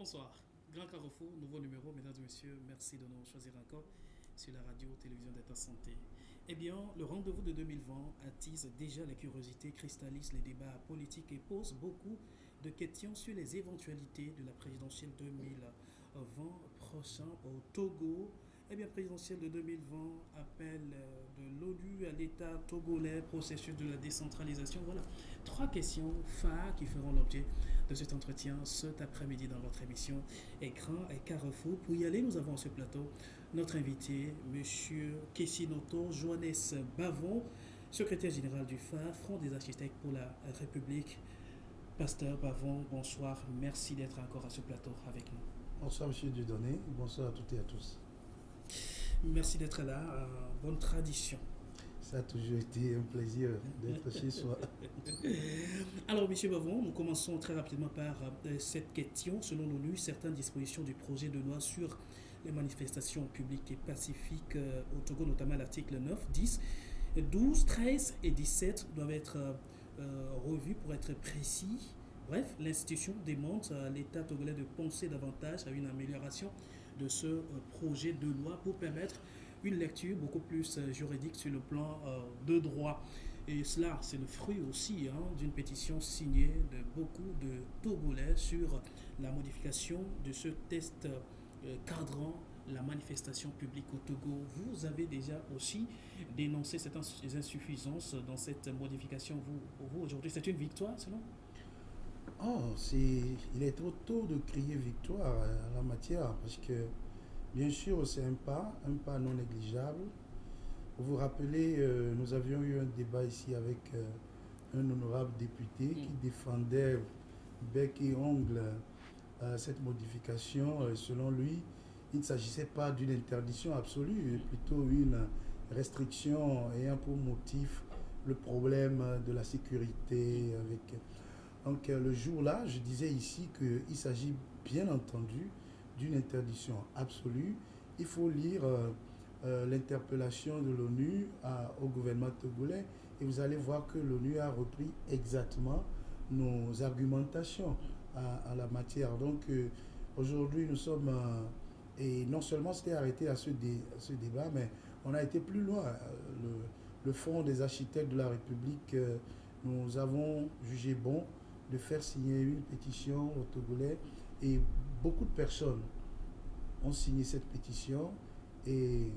Bonsoir. Grand Carrefour, nouveau numéro, mesdames et messieurs, merci de nous choisir encore sur la radio-télévision d'État Santé. Eh bien, le rendez-vous de 2020 attise déjà la curiosité, cristallise les débats politiques et pose beaucoup de questions sur les éventualités de la présidentielle 2020 prochain au Togo. Eh bien, présidentielle de 2020, appel de l'ONU à l'État togolais, processus de la décentralisation. Voilà, trois questions phares qui feront l'objet de cet entretien cet après-midi dans votre émission Écran et Carrefour. Pour y aller, nous avons sur ce plateau notre invité, M. Kessinoto Joannes Bavon, secrétaire général du FAR, Front des architectes pour la République. Pasteur Bavon, bonsoir. Merci d'être encore à ce plateau avec nous. Bonsoir, M. Dudonné. Bonsoir à toutes et à tous. Merci d'être là. Bonne tradition. Ça a toujours été un plaisir d'être chez soi. Alors, M. Bavon, nous commençons très rapidement par cette question. Selon l'ONU, certaines dispositions du projet de loi sur les manifestations publiques et pacifiques au Togo, notamment l'article 9, 10, 12, 13 et 17, doivent être revues pour être précis. Bref, l'institution demande à l'État togolais de penser davantage à une amélioration de ce projet de loi pour permettre une lecture beaucoup plus juridique sur le plan de droit. Et cela, c'est le fruit aussi d'une pétition signée de beaucoup de Togolais sur la modification de ce texte cadrant la manifestation publique au Togo. Vous avez déjà aussi dénoncé ces insuffisances dans cette modification. Pour vous, aujourd'hui, c'est une victoire, selon Oh, il est trop tôt de crier victoire en la matière parce que, bien sûr, c'est un pas non négligeable. Vous vous rappelez, nous avions eu un débat ici avec un honorable député qui défendait bec et ongle cette modification. Selon lui, il ne s'agissait pas d'une interdiction absolue, mais plutôt une restriction ayant pour motif le problème de la sécurité. Donc le jour-là, je disais ici qu'il s'agit bien entendu d'une interdiction absolue. Il faut lire l'interpellation de l'ONU au gouvernement togolais et vous allez voir que l'ONU a repris exactement nos argumentations à la matière. Donc aujourd'hui, nous sommes... et non seulement c'était arrêté à ce débat, mais on a été plus loin. Le Front des architectes de la République, nous avons jugé bon de faire signer une pétition aux Togolais et beaucoup de personnes ont signé cette pétition et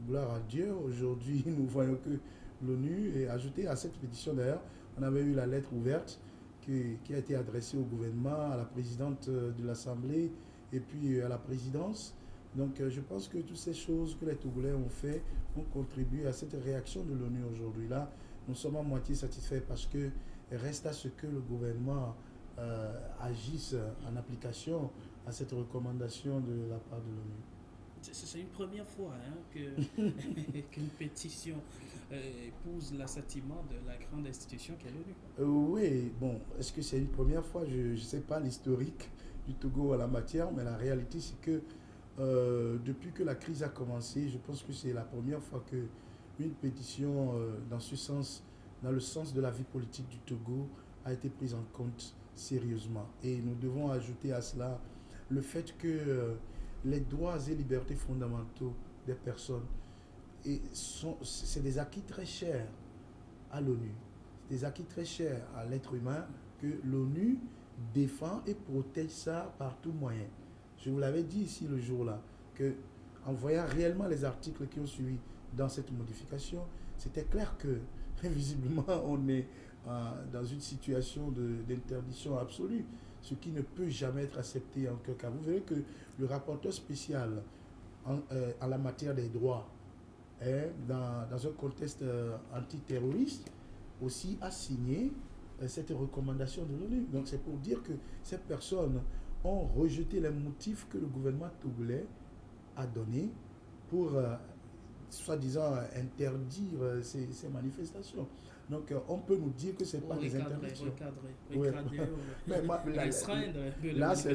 gloire à Dieu, aujourd'hui nous voyons que l'ONU est ajouté à cette pétition. D'ailleurs, on avait eu la lettre ouverte qui a été adressée au gouvernement, à la présidente de l'Assemblée et puis à la présidence. Donc je pense que toutes ces choses que les Togolais ont fait ont contribué à cette réaction de l'ONU aujourd'hui. Là, nous sommes à moitié satisfaits parce que reste à ce que le gouvernement agisse en application à cette recommandation de la part de l'ONU. C'est une première fois qu'une pétition épouse l'assentiment de la grande institution qu'est l'ONU. Oui, bon, est-ce que c'est une première fois? Je ne sais pas l'historique du Togo à la matière, mais la réalité c'est que depuis que la crise a commencé, je pense que c'est la première fois qu'une pétition dans ce sens, dans le sens de la vie politique du Togo, a été prise en compte sérieusement. Et nous devons ajouter à cela le fait que les droits et libertés fondamentaux des personnes, c'est des acquis très chers à l'ONU. C'est des acquis très chers à l'être humain que l'ONU défend et protège ça par tout moyen. Je vous l'avais dit ici le jour-là, qu'en voyant réellement les articles qui ont suivi dans cette modification, c'était clair que visiblement on est dans une situation d'interdiction absolue, ce qui ne peut jamais être accepté en aucun cas. Vous verrez que le rapporteur spécial en la matière des droits, dans un contexte antiterroriste, aussi a signé cette recommandation de l'ONU. Donc c'est pour dire que ces personnes ont rejeté les motifs que le gouvernement togolais a donnés pour soi-disant interdire ces manifestations. Donc on peut nous dire que ce n'est pas des interdictions. Là c'est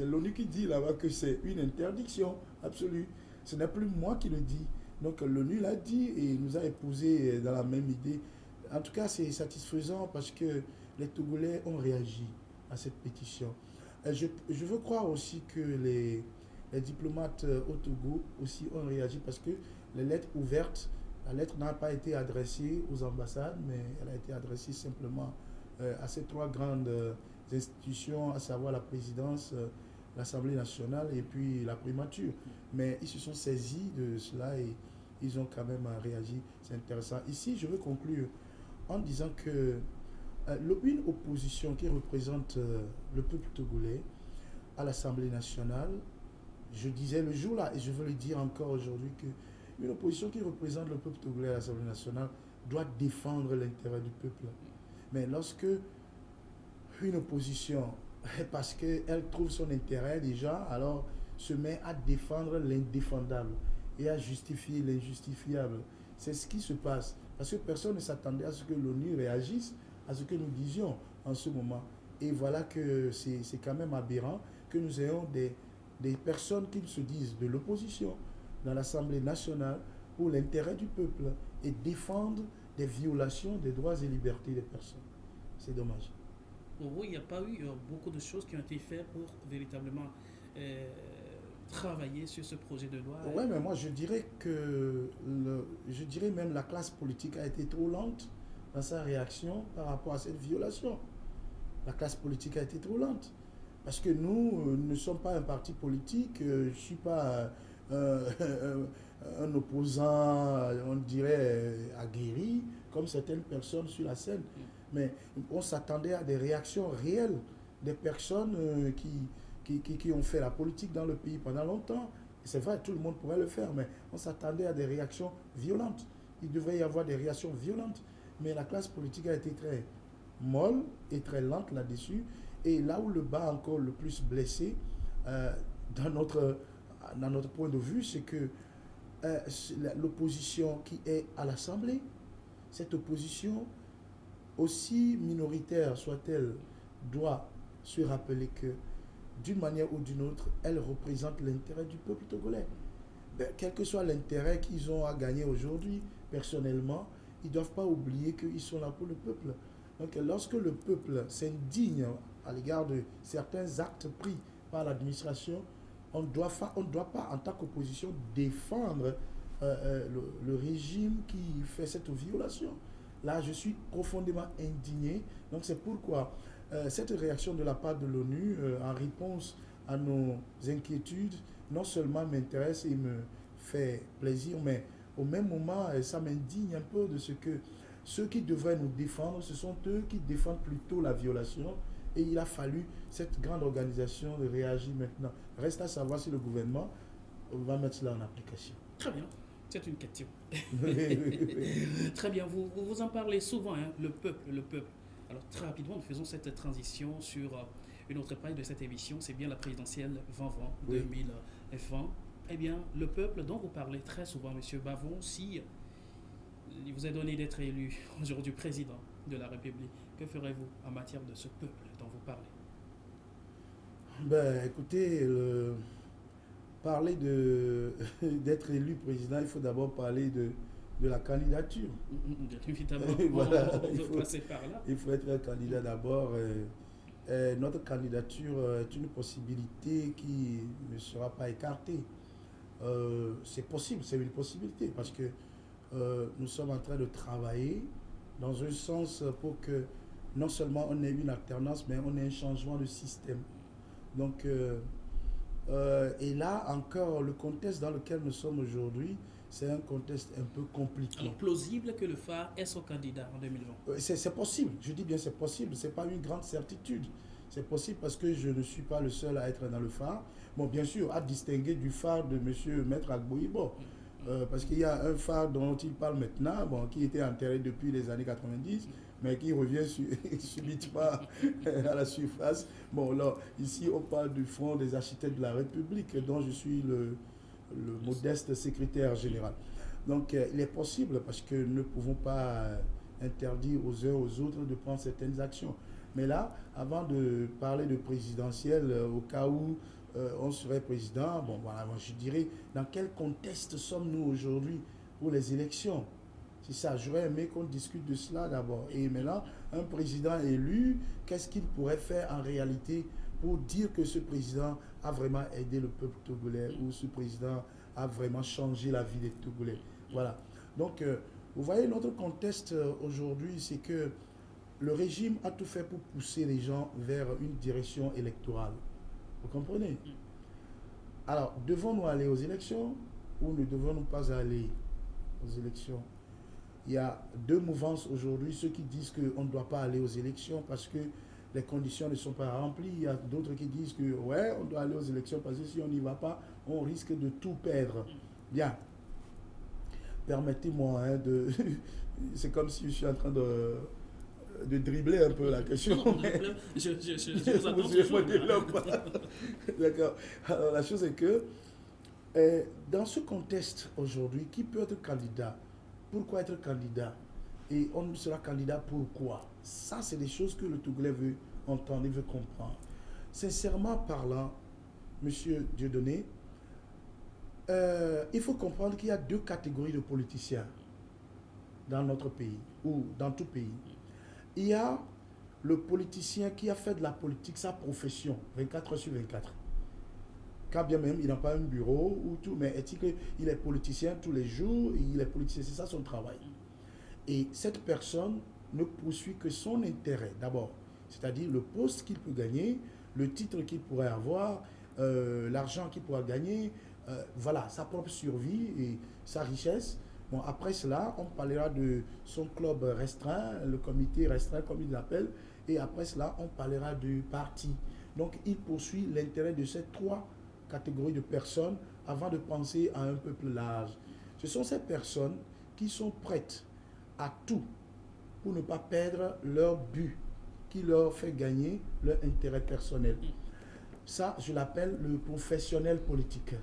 l'ONU qui dit, là-bas que c'est une interdiction absolue. Ce n'est plus moi qui le dis. Donc l'ONU l'a dit et nous a épousé dans la même idée. En tout cas, c'est satisfaisant parce que les Togolais ont réagi à cette pétition. Je veux croire aussi que les diplomates au Togo aussi ont réagi parce que les lettres ouvertes, la lettre n'a pas été adressée aux ambassades, mais elle a été adressée simplement à ces trois grandes institutions, à savoir la présidence, l'Assemblée nationale et puis la primature. Mais ils se sont saisis de cela et ils ont quand même réagi. C'est intéressant. Ici, je veux conclure en disant que une opposition qui représente le peuple togolais à l'Assemblée nationale, je disais le jour-là, et je veux le dire encore aujourd'hui, que une opposition qui représente le peuple togolais à l'Assemblée nationale doit défendre l'intérêt du peuple. Mais lorsque une opposition, parce qu'elle trouve son intérêt déjà, alors se met à défendre l'indéfendable et à justifier l'injustifiable. C'est ce qui se passe. Parce que personne ne s'attendait à ce que l'ONU réagisse à ce que nous disions en ce moment. Et voilà que c'est quand même aberrant que nous ayons des personnes qui se disent de l'opposition dans l'Assemblée nationale pour l'intérêt du peuple et défendent des violations des droits et libertés des personnes. C'est dommage. Oui, il n'y a pas eu beaucoup de choses qui ont été faites pour véritablement euh, travailler sur ce projet de loi. Ouais, mais moi je dirais que je dirais même la classe politique a été trop lente dans sa réaction par rapport à cette violation. La classe politique a été trop lente. Parce que nous ne sommes pas un parti politique, je ne suis pas un opposant, on dirait, aguerri, comme certaines personnes sur la scène. Mais on s'attendait à des réactions réelles des personnes qui ont fait la politique dans le pays pendant longtemps. C'est vrai, tout le monde pourrait le faire, mais on s'attendait à des réactions violentes. Il devrait y avoir des réactions violentes. Mais la classe politique a été très molle et très lente là-dessus. Et là où le bas encore le plus blessé, euh, dans, notre, dans notre point de vue, c'est que l'opposition qui est à l'Assemblée, cette opposition, aussi minoritaire soit-elle, doit se rappeler que d'une manière ou d'une autre, elle représente l'intérêt du peuple togolais. Ben, quel que soit l'intérêt qu'ils ont à gagner aujourd'hui, personnellement, ils ne doivent pas oublier qu'ils sont là pour le peuple. Donc lorsque le peuple s'indigne à l'égard de certains actes pris par l'administration, on ne doit pas, en tant qu'opposition, défendre le régime qui fait cette violation. Là, je suis profondément indigné. Donc c'est pourquoi cette réaction de la part de l'ONU, en réponse à nos inquiétudes, non seulement m'intéresse et me fait plaisir, mais au même moment, ça m'indigne un peu de ce que ceux qui devraient nous défendre, ce sont eux qui défendent plutôt la violation. Et il a fallu cette grande organisation de réagir maintenant. Reste à savoir si le gouvernement va mettre cela en application. Très bien, c'est une question. Très bien, vous en parlez souvent, hein, le peuple, le peuple. Alors très rapidement, nous faisons cette transition sur une autre page de cette émission, c'est bien la présidentielle 2020, Oui. 2020. Eh bien, le peuple dont vous parlez très souvent, Monsieur Bavon, si il vous est donné d'être élu aujourd'hui président de la République, que ferez-vous en matière de ce peuple dont vous parlez? Ben, écoutez, parler d'être élu président, il faut d'abord parler de la candidature. Bien évidemment, Voilà, on veut passer par là. il faut être un candidat d'abord. Notre candidature est une possibilité qui ne sera pas écartée. C'est possible, c'est une possibilité parce que nous sommes en train de travailler dans un sens pour que non seulement on ait une alternance, mais on ait un changement de système. Donc, et là encore, le contexte dans lequel nous sommes aujourd'hui, c'est un contexte un peu compliqué. Alors, plausible que le phare est son candidat en 2020. C'est possible, je dis bien c'est possible, c'est pas une grande certitude. C'est possible parce que je ne suis pas le seul à être dans le phare. Bon, bien sûr, à distinguer du phare de M. Maître Agboïbo. Parce qu'il y a un phare dont il parle maintenant, bon, qui était enterré depuis les années 90, mais qui revient subitement à la surface. Bon, là, ici, on parle du Front des architectes de la République, dont je suis le modeste secrétaire général. Donc, il est possible, parce que nous ne pouvons pas interdire aux uns aux autres de prendre certaines actions. Mais là, avant de parler de présidentielle, au cas où on serait président, bon, voilà, je dirais, dans quel contexte sommes-nous aujourd'hui pour les élections? C'est ça, j'aurais aimé qu'on discute de cela d'abord. Et maintenant, un président élu, qu'est-ce qu'il pourrait faire en réalité pour dire que ce président a vraiment aidé le peuple togolais ou ce président a vraiment changé la vie des Togolais. Voilà. Donc, vous voyez, notre contexte aujourd'hui, c'est que le régime a tout fait pour pousser les gens vers une direction électorale. Vous comprenez? Alors, devons-nous aller aux élections ou ne devons-nous pas aller aux élections? Il y a deux mouvances aujourd'hui, ceux qui disent qu'on ne doit pas aller aux élections parce que les conditions ne sont pas remplies. Il y a d'autres qui disent que ouais, on doit aller aux élections parce que si on n'y va pas, on risque de tout perdre. Bien. Permettez-moi de... C'est comme si je suis en train de dribbler un peu la question. Je vous attends. D'accord. Alors la chose est que dans ce contexte aujourd'hui, qui peut être candidat? Pourquoi être candidat? Et on sera candidat pourquoi? Ça, c'est des choses que le Togolais veut entendre, il veut comprendre. Sincèrement parlant, Monsieur Dieudonné, il faut comprendre qu'il y a deux catégories de politiciens dans notre pays, ou dans tout pays. Il y a le politicien qui a fait de la politique sa profession, 24 heures sur 24. Quand bien même, il n'a pas un bureau ou tout, mais il est politicien tous les jours, il est politicien, c'est ça son travail. Et cette personne ne poursuit que son intérêt, d'abord. C'est-à-dire le poste qu'il peut gagner, le titre qu'il pourrait avoir, l'argent qu'il pourra gagner, voilà, sa propre survie et sa richesse. Bon, après cela, on parlera de son club restreint, le comité restreint comme il l'appelle, et après cela, on parlera du parti. Donc, il poursuit l'intérêt de ces trois catégories de personnes avant de penser à un peuple large. Ce sont ces personnes qui sont prêtes à tout pour ne pas perdre leur but qui leur fait gagner leur intérêt personnel. Ça, je l'appelle le professionnel politique.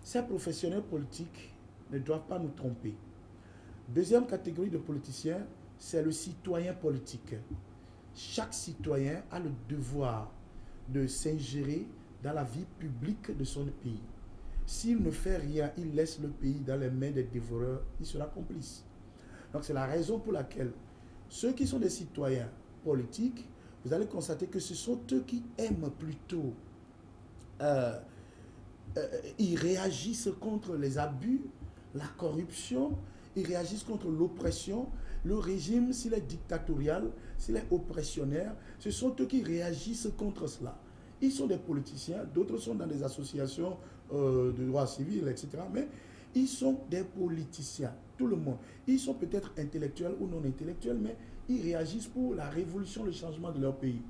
Ces professionnels politiques ne doivent pas nous tromper. Deuxième catégorie de politiciens, c'est le citoyen politique. Chaque citoyen a le devoir de s'ingérer dans la vie publique de son pays. S'il ne fait rien, il laisse le pays dans les mains des dévoreurs, il sera complice. Donc c'est la raison pour laquelle ceux qui sont des citoyens politiques, vous allez constater que ce sont eux qui aiment plutôt, ils réagissent contre les abus, la corruption, ils réagissent contre l'oppression. Le régime, s'il est dictatorial, s'il est oppressionnaire, ce sont eux qui réagissent contre cela. Ils sont des politiciens, d'autres sont dans des associations de droit civil, etc. Mais ils sont des politiciens, tout le monde. Ils sont peut-être intellectuels ou non intellectuels, mais ils réagissent pour la révolution, le changement de leur pays.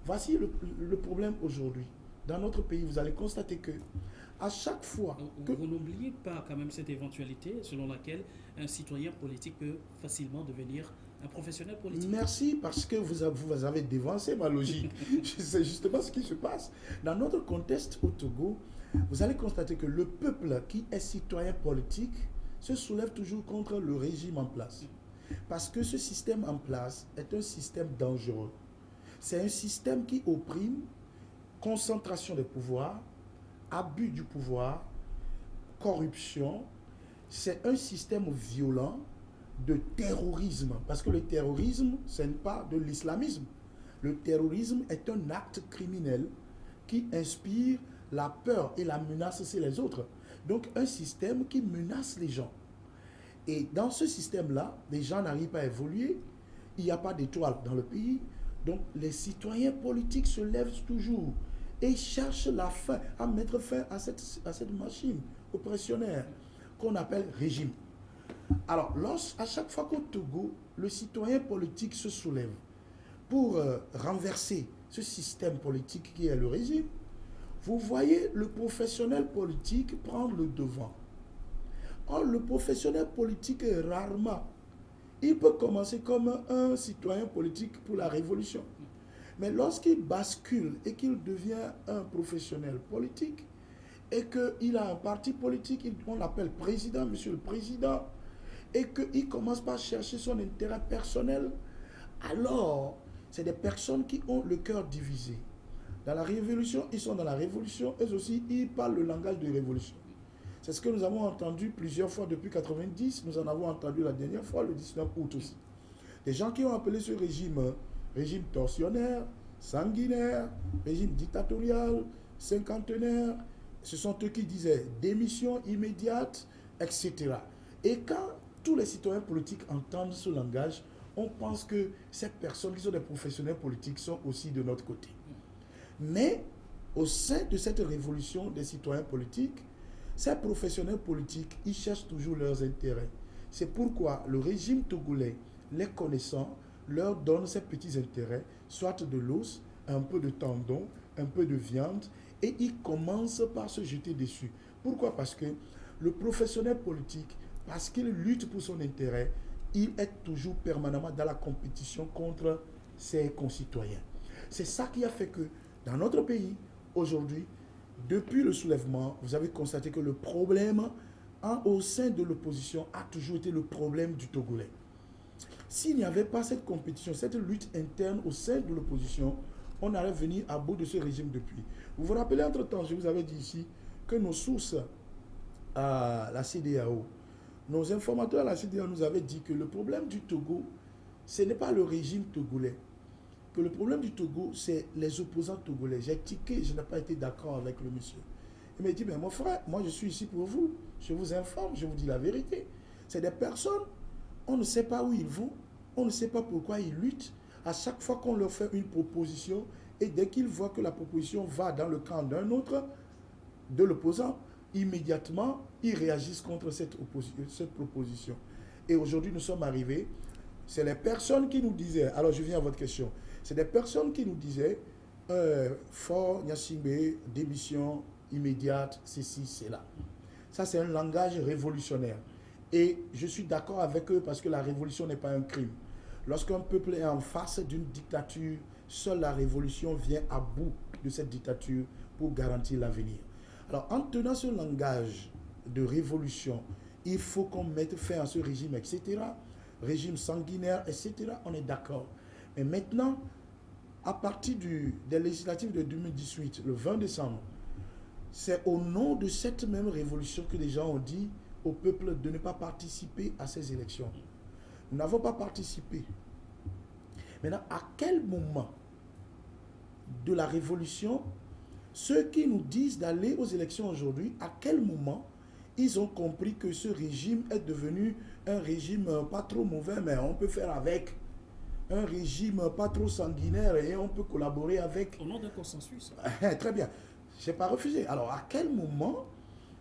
Voici le problème aujourd'hui. Dans notre pays, vous allez constater que à chaque fois que... Vous n'oubliez pas quand même cette éventualité selon laquelle un citoyen politique peut facilement devenir un professionnel politique. Merci, parce que vous avez dévancé ma logique. C'est justement ce qui se passe. Dans notre contexte au Togo, vous allez constater que le peuple qui est citoyen politique se soulève toujours contre le régime en place. Parce que ce système en place est un système dangereux. C'est un système qui opprime, concentration des pouvoirs, abus du pouvoir, corruption. C'est un système violent de terrorisme. Parce que le terrorisme, ce n'est pas de l'islamisme. Le terrorisme est un acte criminel qui inspire la peur et la menace chez les autres. Donc un système qui menace les gens. Et dans ce système-là, les gens n'arrivent pas à évoluer. Il n'y a pas d'étoile dans le pays. Donc les citoyens politiques se lèvent toujours et cherchent la fin, à mettre fin à cette machine oppressionnaire qu'on appelle régime. Alors, à chaque fois qu'au Togo, le citoyen politique se soulève pour renverser ce système politique qui est le régime, vous voyez le professionnel politique prendre le devant. Or, le professionnel politique, rarement, il peut commencer comme un citoyen politique pour la révolution. Mais lorsqu'il bascule et qu'il devient un professionnel politique, et qu'il a un parti politique, on l'appelle président, monsieur le président, et qu'il commence par chercher son intérêt personnel, alors c'est des personnes qui ont le cœur divisé. Dans la révolution, ils sont dans la révolution, eux aussi, ils parlent le langage de révolution. C'est ce que nous avons entendu plusieurs fois depuis 90, nous en avons entendu la dernière fois, le 19 août aussi. Des gens qui ont appelé ce régime tortionnaire, sanguinaire, régime dictatorial, cinquantenaire. Ce sont eux qui disaient démission immédiate, etc. Et quand tous les citoyens politiques entendent ce langage, on pense que ces personnes qui sont des professionnels politiques sont aussi de notre côté. Mais au sein de cette révolution des citoyens politiques, ces professionnels politiques, ils cherchent toujours leurs intérêts. C'est pourquoi le régime togolais, les connaissant, leur donne ces petits intérêts, soit de l'os, un peu de tendon, un peu de viande, et ils commencent par se jeter dessus. Pourquoi? Parce que le professionnel politique, parce qu'il lutte pour son intérêt, il est toujours permanemment dans la compétition contre ses concitoyens. C'est ça qui a fait que dans notre pays, aujourd'hui, depuis le soulèvement, vous avez constaté que le problème au sein de l'opposition a toujours été le problème du Togolais. S'il n'y avait pas cette compétition, cette lutte interne au sein de l'opposition, on allait venir à bout de ce régime depuis. Vous vous rappelez, entre-temps, je vous avais dit ici que nos sources à la CEDEAO, nos informateurs à la CEDEAO nous avaient dit que le problème du Togo, ce n'est pas le régime togolais. Que le problème du Togo, c'est les opposants togolais. J'ai tiqué, je n'ai pas été d'accord avec le monsieur. Il m'a dit, mais mon frère, moi je suis ici pour vous. Je vous informe, je vous dis la vérité. C'est des personnes, on ne sait pas où ils vont, on ne sait pas pourquoi ils luttent. À chaque fois qu'on leur fait une proposition, et dès qu'ils voient que la proposition va dans le camp d'un autre, de l'opposant, immédiatement, ils réagissent contre cette proposition. Et aujourd'hui, nous sommes arrivés, c'est les personnes qui nous disaient, alors je viens à votre question, c'est des personnes qui nous disaient, Fort Gnassingbé, démission immédiate, ceci, cela. Ça, c'est un langage révolutionnaire. Et je suis d'accord avec eux parce que la révolution n'est pas un crime. Lorsqu'un peuple est en face d'une dictature, seule la révolution vient à bout de cette dictature pour garantir l'avenir. Alors, en tenant ce langage de révolution, il faut qu'on mette fin à ce régime, etc. Régime sanguinaire, etc. On est d'accord. Mais maintenant, à partir des législatives de 2018, le 20 décembre, c'est au nom de cette même révolution que les gens ont dit au peuple de ne pas participer à ces élections. Nous n'avons pas participé. Maintenant, à quel moment de la révolution, ceux qui nous disent d'aller aux élections aujourd'hui, à quel moment ils ont compris que ce régime est devenu un régime pas trop mauvais, mais on peut faire avec. Un régime pas trop sanguinaire et on peut collaborer avec. Au nom d'un consensus. Très bien. Je n'ai pas refusé. Alors, à quel moment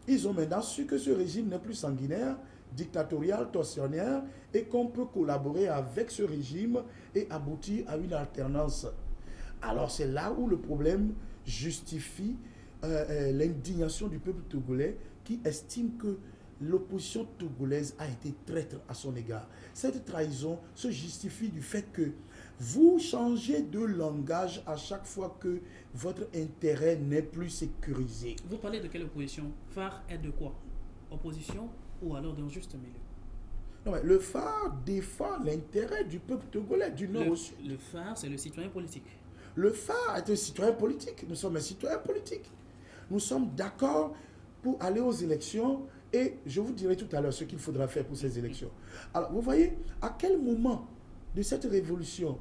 ils ont maintenant su que ce régime n'est plus sanguinaire, dictatorial, tortionnaire, et qu'on peut collaborer avec ce régime et aboutir à une alternance? Alors, c'est là où le problème justifie l'indignation du peuple togolais qui estime que l'opposition togolaise a été traître à son égard. Cette trahison se justifie du fait que vous changez de langage à chaque fois que votre intérêt n'est plus sécurisé. Vous parlez de quelle opposition? Phare est de quoi? Opposition ou alors d'un juste milieu? Non, mais le phare défend l'intérêt du peuple togolais, du nord au sud. Le phare, c'est le citoyen politique. Le phare est un citoyen politique. Nous sommes un citoyen politique. Nous sommes d'accord pour aller aux élections et je vous dirai tout à l'heure ce qu'il faudra faire pour ces élections. Alors, vous voyez, à quel moment de cette révolution,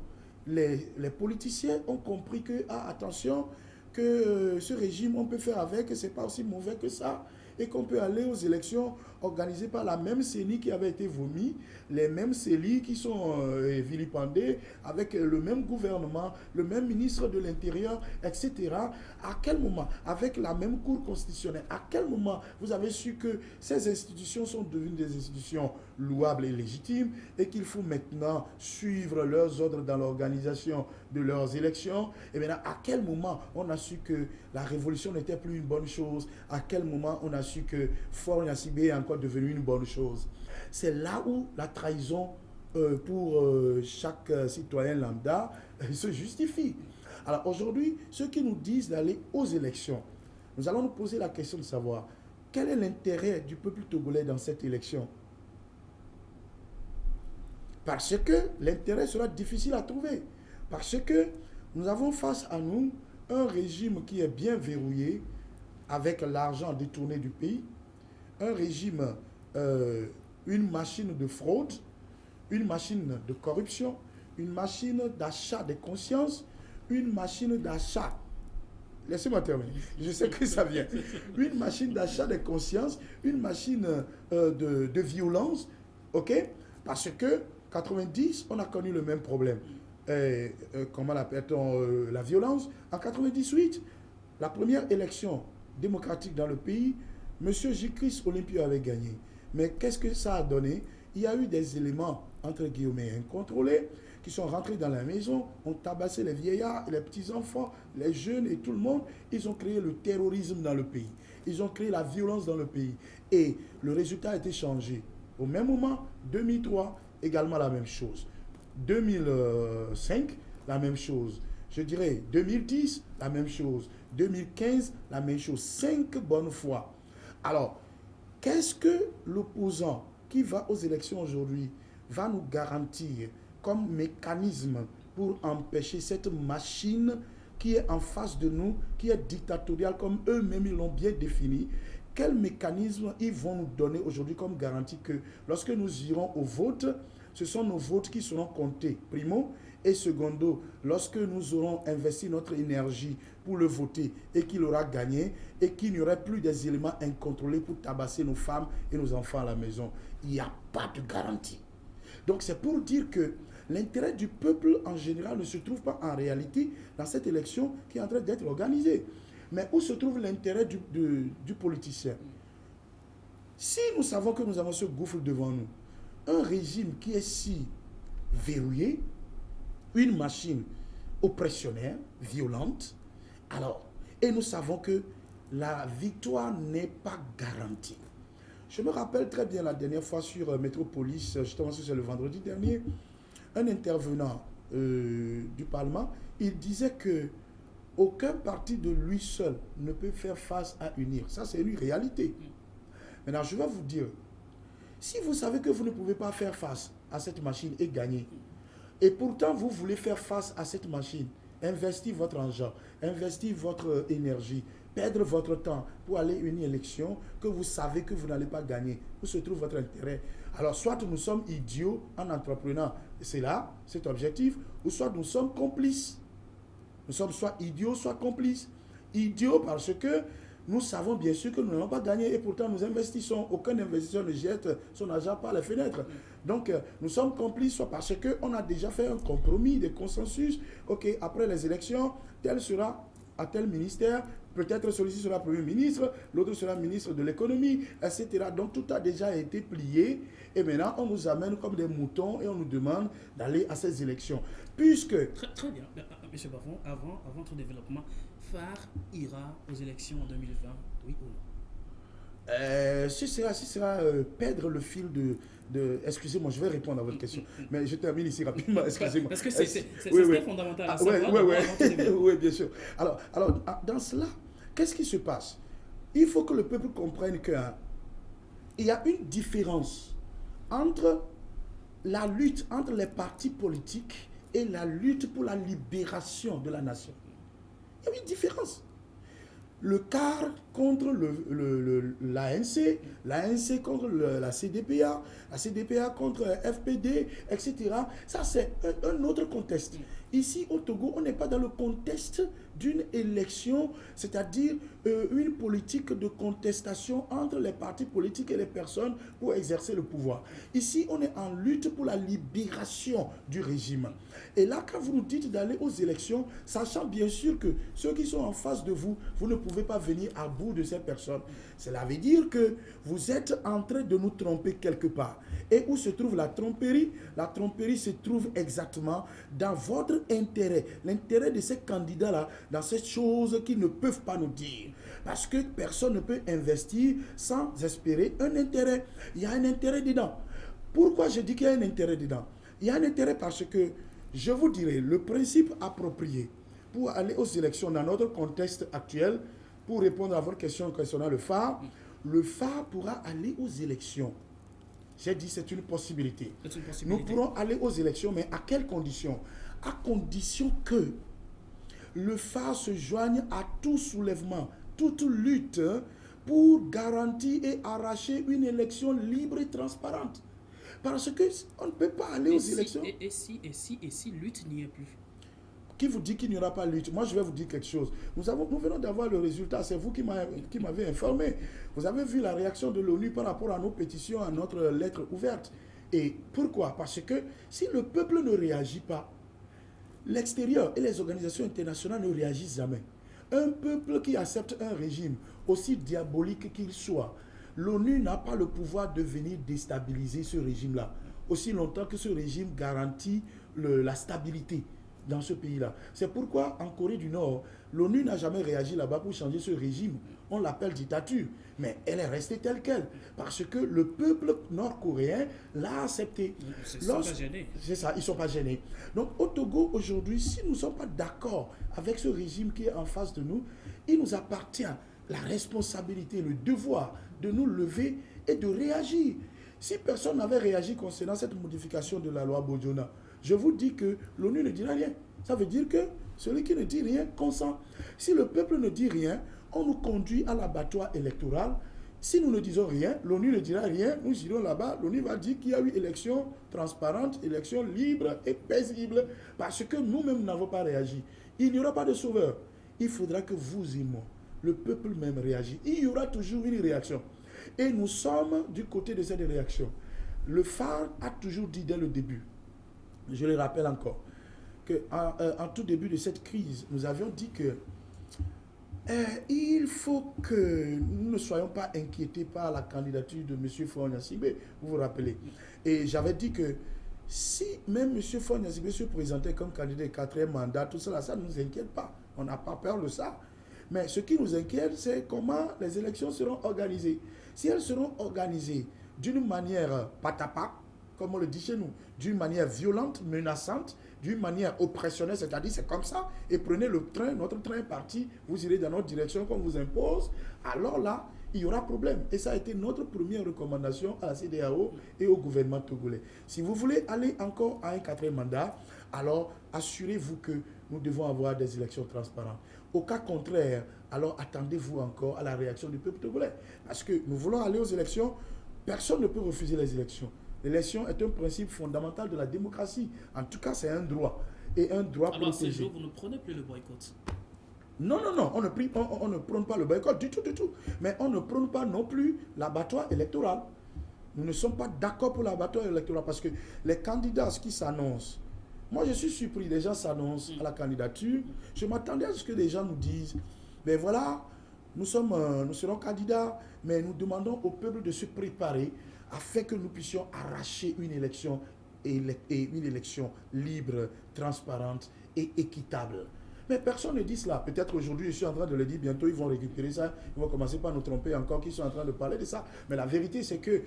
les politiciens ont compris que, attention, que ce régime, on peut faire avec, c'est pas aussi mauvais que ça, et qu'on peut aller aux élections organisées par la même CENI qui avait été vomi, les mêmes CELI qui sont vilipendés, avec le même gouvernement, le même ministre de l'Intérieur, etc. À quel moment, avec la même Cour constitutionnelle, à quel moment vous avez su que ces institutions sont devenues des institutions louables et légitimes et qu'il faut maintenant suivre leurs ordres dans l'organisation de leurs élections? Et maintenant, à quel moment on a su que la révolution n'était plus une bonne chose? À quel moment on a su que Fort Gnassingbé est encore devenu une bonne chose? C'est là où la trahison pour chaque citoyen lambda se justifie. Alors aujourd'hui, ceux qui nous disent d'aller aux élections, nous allons nous poser la question de savoir quel est l'intérêt du peuple togolais dans cette élection? Parce que l'intérêt sera difficile à trouver. Parce que nous avons face à nous un régime qui est bien verrouillé avec l'argent détourné du pays, un régime, une machine de fraude, une machine de corruption, une machine d'achat des consciences, une machine d'achat. Laissez-moi terminer. Je sais que ça vient. Une machine d'achat de conscience, une machine de violence, ok? Parce que 90, on a connu le même problème. Comment l'appelle-t-on, la violence. En 98, la première élection démocratique dans le pays, M. J-Chris Olympio avait gagné. Mais qu'est-ce que ça a donné? Il y a eu des éléments, entre guillemets, incontrôlés, qui sont rentrés dans la maison, ont tabassé les vieillards, les petits-enfants, les jeunes et tout le monde. Ils ont créé le terrorisme dans le pays. Ils ont créé la violence dans le pays. Et le résultat a été changé. Au même moment, 2003, également la même chose. 2005, la même chose. Je dirais 2010, la même chose. 2015, la même chose. 5 bonnes fois. Alors, qu'est-ce que l'opposant qui va aux élections aujourd'hui va nous garantir comme mécanisme pour empêcher cette machine qui est en face de nous, qui est dictatoriale comme eux-mêmes ils l'ont bien défini? Quel mécanisme ils vont nous donner aujourd'hui comme garantie que lorsque nous irons au vote, ce sont nos votes qui seront comptés, primo, et secondo, lorsque nous aurons investi notre énergie pour le voter et qu'il aura gagné et qu'il n'y aurait plus des éléments incontrôlés pour tabasser nos femmes et nos enfants à la maison. Il n'y a pas de garantie. Donc c'est pour dire que l'intérêt du peuple en général ne se trouve pas en réalité dans cette élection qui est en train d'être organisée. Mais où se trouve l'intérêt du politicien? Si nous savons que nous avons ce gouffre devant nous, un régime qui est si verrouillé, une machine oppressionnaire, violente, alors, et nous savons que la victoire n'est pas garantie. Je me rappelle très bien la dernière fois sur Métropolis, justement c'est le vendredi dernier, un intervenant du Parlement, il disait que aucun parti de lui seul ne peut faire face à UNIR. Ça, c'est une réalité. Maintenant, je vais vous dire, si vous savez que vous ne pouvez pas faire face à cette machine et gagner, et pourtant vous voulez faire face à cette machine, investir votre argent, investir votre énergie, perdre votre temps pour aller à une élection que vous savez que vous n'allez pas gagner, où se trouve votre intérêt? Alors, soit nous sommes idiots en entreprenant, c'est là, cet objectif, ou soit nous sommes complices. Nous sommes soit idiots, soit complices. Idiots parce que nous savons bien sûr que nous n'allons pas gagner et pourtant nous investissons. Aucun investisseur ne jette son argent par les fenêtres. Donc nous sommes complices soit parce qu'on a déjà fait un compromis, des consensus. Ok, après les élections, tel sera à tel ministère, peut-être celui-ci sera Premier ministre, l'autre sera ministre de l'économie, etc. Donc tout a déjà été plié et maintenant on nous amène comme des moutons et on nous demande d'aller à ces élections. Puisque... Très bien. Monsieur Bavon, avant tout développement, Phare ira aux élections en 2020, oui ou non? Ce sera perdre le fil de... Excusez-moi, je vais répondre à votre question. Mais je termine ici rapidement, excusez-moi. Parce que c'est oui. fondamental. Oui, bien sûr. Alors, dans cela, qu'est-ce qui se passe? Il faut que le peuple comprenne qu'il y a une différence entre la lutte entre les partis politiques et la lutte pour la libération de la nation. Il y a une différence. Le CAR contre l'ANC, l'ANC contre la CDPA, la CDPA contre FPD, etc. Ça, c'est un autre contexte. Ici, au Togo, on n'est pas dans le contexte d'une élection, c'est-à-dire une politique de contestation entre les partis politiques et les personnes pour exercer le pouvoir. Ici, on est en lutte pour la libération du régime. Et là, quand vous nous dites d'aller aux élections, sachant bien sûr que ceux qui sont en face de vous, vous ne pouvez pas venir à bout de ces personnes. Cela veut dire que vous êtes en train de nous tromper quelque part. Et où se trouve la tromperie? La tromperie se trouve exactement dans votre intérêt, l'intérêt de ces candidats-là, dans ces choses qu'ils ne peuvent pas nous dire. Parce que personne ne peut investir sans espérer un intérêt. Il y a un intérêt dedans. Pourquoi je dis qu'il y a un intérêt dedans? Il y a un intérêt parce que, je vous dirais, le principe approprié pour aller aux élections dans notre contexte actuel, pour répondre à votre question concernant le phare pourra aller aux élections. J'ai dit c'est une possibilité. Nous pourrons aller aux élections, mais à quelles conditions? À condition que le phare se joigne à tout soulèvement, toute lutte pour garantir et arracher une élection libre et transparente. Parce qu'on ne peut pas aller aux élections. Et si lutte n'y est plus? qui vous dit qu'il n'y aura pas lutte? Moi, je vais vous dire quelque chose. Nous venons d'avoir le résultat. C'est vous qui m'avez informé. Vous avez vu la réaction de l'ONU par rapport à nos pétitions, à notre lettre ouverte. Et pourquoi? Parce que si le peuple ne réagit pas, l'extérieur et les organisations internationales ne réagissent jamais. Un peuple qui accepte un régime, aussi diabolique qu'il soit, l'ONU n'a pas le pouvoir de venir déstabiliser ce régime-là, aussi longtemps que ce régime garantit la stabilité dans ce pays-là. C'est pourquoi en Corée du Nord, l'ONU n'a jamais réagi là-bas pour changer ce régime. On l'appelle dictature, mais elle est restée telle qu'elle, parce que le peuple nord-coréen l'a accepté. Ils ne sont pas gênés. C'est ça, ils ne sont pas gênés. Donc au Togo, aujourd'hui, si nous ne sommes pas d'accord avec ce régime qui est en face de nous, il nous appartient la responsabilité, le devoir de nous lever et de réagir. Si personne n'avait réagi concernant cette modification de la loi Bojona, je vous dis que l'ONU ne dira rien. Ça veut dire que celui qui ne dit rien consent. Si le peuple ne dit rien, on nous conduit à l'abattoir électoral. Si nous ne disons rien, l'ONU ne dira rien, nous irons là-bas, l'ONU va dire qu'il y a eu élection transparente, élection libre et paisible, parce que nous-mêmes n'avons pas réagi. Il n'y aura pas de sauveur. Il faudra que vous et moi, le peuple même réagisse. Il y aura toujours une réaction. Et nous sommes du côté de cette réaction. Le phare a toujours dit dès le début, je le rappelle encore, qu'en tout début de cette crise, nous avions dit que il faut que nous ne soyons pas inquiétés par la candidature de M. Faure Gnassingbé, vous vous rappelez. Et j'avais dit que si même M. Faure Gnassingbé se présentait comme candidat de 4e mandat, tout cela, ça ne nous inquiète pas. On n'a pas peur de ça. Mais ce qui nous inquiète, c'est comment les élections seront organisées. Si elles seront organisées d'une manière patapa, comme on le dit chez nous, d'une manière violente, menaçante, d'une manière oppressionnelle, c'est-à-dire c'est comme ça, et prenez le train, notre train est parti, vous irez dans notre direction qu'on vous impose, alors là, il y aura problème. Et ça a été notre première recommandation à la CEDEAO et au gouvernement togolais. Si vous voulez aller encore à un 4e mandat, alors assurez-vous que nous devons avoir des élections transparentes. Au cas contraire, alors attendez-vous encore à la réaction du peuple togolais. Parce que nous voulons aller aux élections, personne ne peut refuser les élections. L'élection est un principe fondamental de la démocratie. En tout cas, c'est un droit. Et un droit alors, protégé. Alors, ce jour, vous ne prenez plus le boycott? Non, on ne prône pas le boycott du tout. Mais on ne prône pas non plus l'abattoir électoral. Nous ne sommes pas d'accord pour l'abattoir électoral parce que les candidats qui s'annoncent, moi je suis surpris, les gens s'annoncent à la candidature. Je m'attendais à ce que les gens nous disent, mais voilà, nous serons candidats, mais nous demandons au peuple de se préparer afin que nous puissions arracher une élection une élection libre, transparente et équitable. Mais personne ne dit cela. Peut-être aujourd'hui, je suis en train de le dire, bientôt ils vont récupérer ça, ils vont commencer par nous tromper encore, qu'ils sont en train de parler de ça. Mais la vérité, c'est que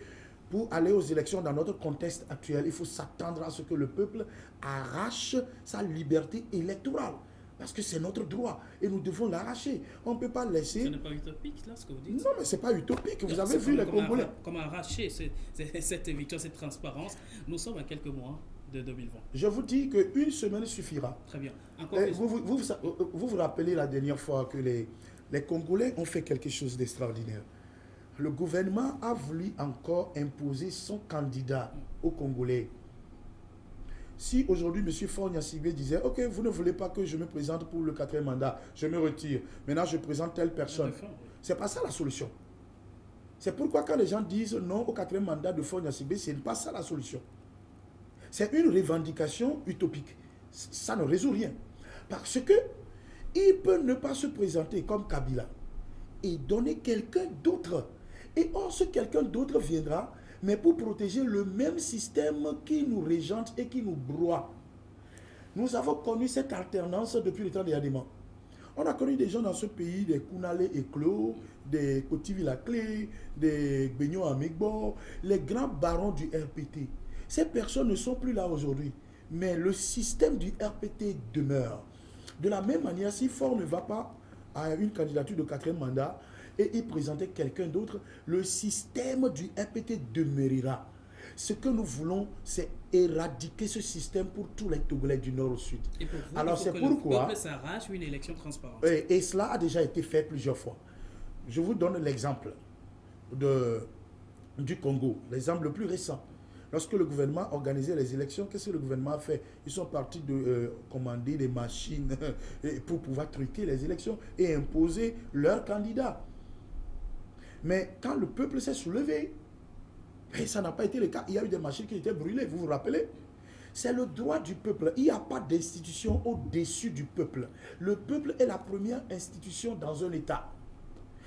pour aller aux élections dans notre contexte actuel, il faut s'attendre à ce que le peuple arrache sa liberté électorale. Parce que c'est notre droit et nous devons l'arracher. On ne peut pas laisser... Ce n'est pas utopique, là, ce que vous dites? Non, mais ce n'est pas utopique. Vous avez vu les Congolais. Comment arracher cette victoire, cette transparence? Nous sommes à quelques mois de 2020. Je vous dis qu'une semaine suffira. Très bien. Vous rappelez la dernière fois que les Congolais ont fait quelque chose d'extraordinaire. Le gouvernement a voulu encore imposer son candidat aux Congolais. Si aujourd'hui, M. Faure Gnassingbé disait « Ok, vous ne voulez pas que je me présente pour le 4e mandat, je me retire. Maintenant, je présente telle personne. » Ce n'est pas ça la solution. C'est pourquoi quand les gens disent non au 4e mandat de Faure Gnassingbé, ce n'est pas ça la solution. C'est une revendication utopique. Ça ne résout rien. Parce que il peut ne pas se présenter comme Kabila et donner quelqu'un d'autre. Et or, ce quelqu'un d'autre viendra, mais pour protéger le même système qui nous régente et qui nous broie. Nous avons connu cette alternance depuis le temps des Adémans. On a connu des gens dans ce pays, des Kounalé et Klo, des Kotivilaclé, des Beignon Amigbo, les grands barons du RPT. Ces personnes ne sont plus là aujourd'hui, mais le système du RPT demeure. De la même manière, si Faure ne va pas à une candidature de 4e mandat, et il présentait quelqu'un d'autre, le système du RPT demeurera. Ce que nous voulons, c'est éradiquer ce système pour tous les Togolais du nord au sud. Et pour vous, alors c'est pourquoi... le peuple s'arrache une élection transparente. Et cela a déjà été fait plusieurs fois. Je vous donne l'exemple du Congo, l'exemple le plus récent. Lorsque le gouvernement organisait les élections, qu'est-ce que le gouvernement a fait? Ils sont partis de commander des machines pour pouvoir truquer les élections et imposer leurs candidats. Mais quand le peuple s'est soulevé, et ça n'a pas été le cas. Il y a eu des machines qui étaient brûlées, vous vous rappelez? C'est le droit du peuple. Il n'y a pas d'institution au-dessus du peuple. Le peuple est la première institution dans un État.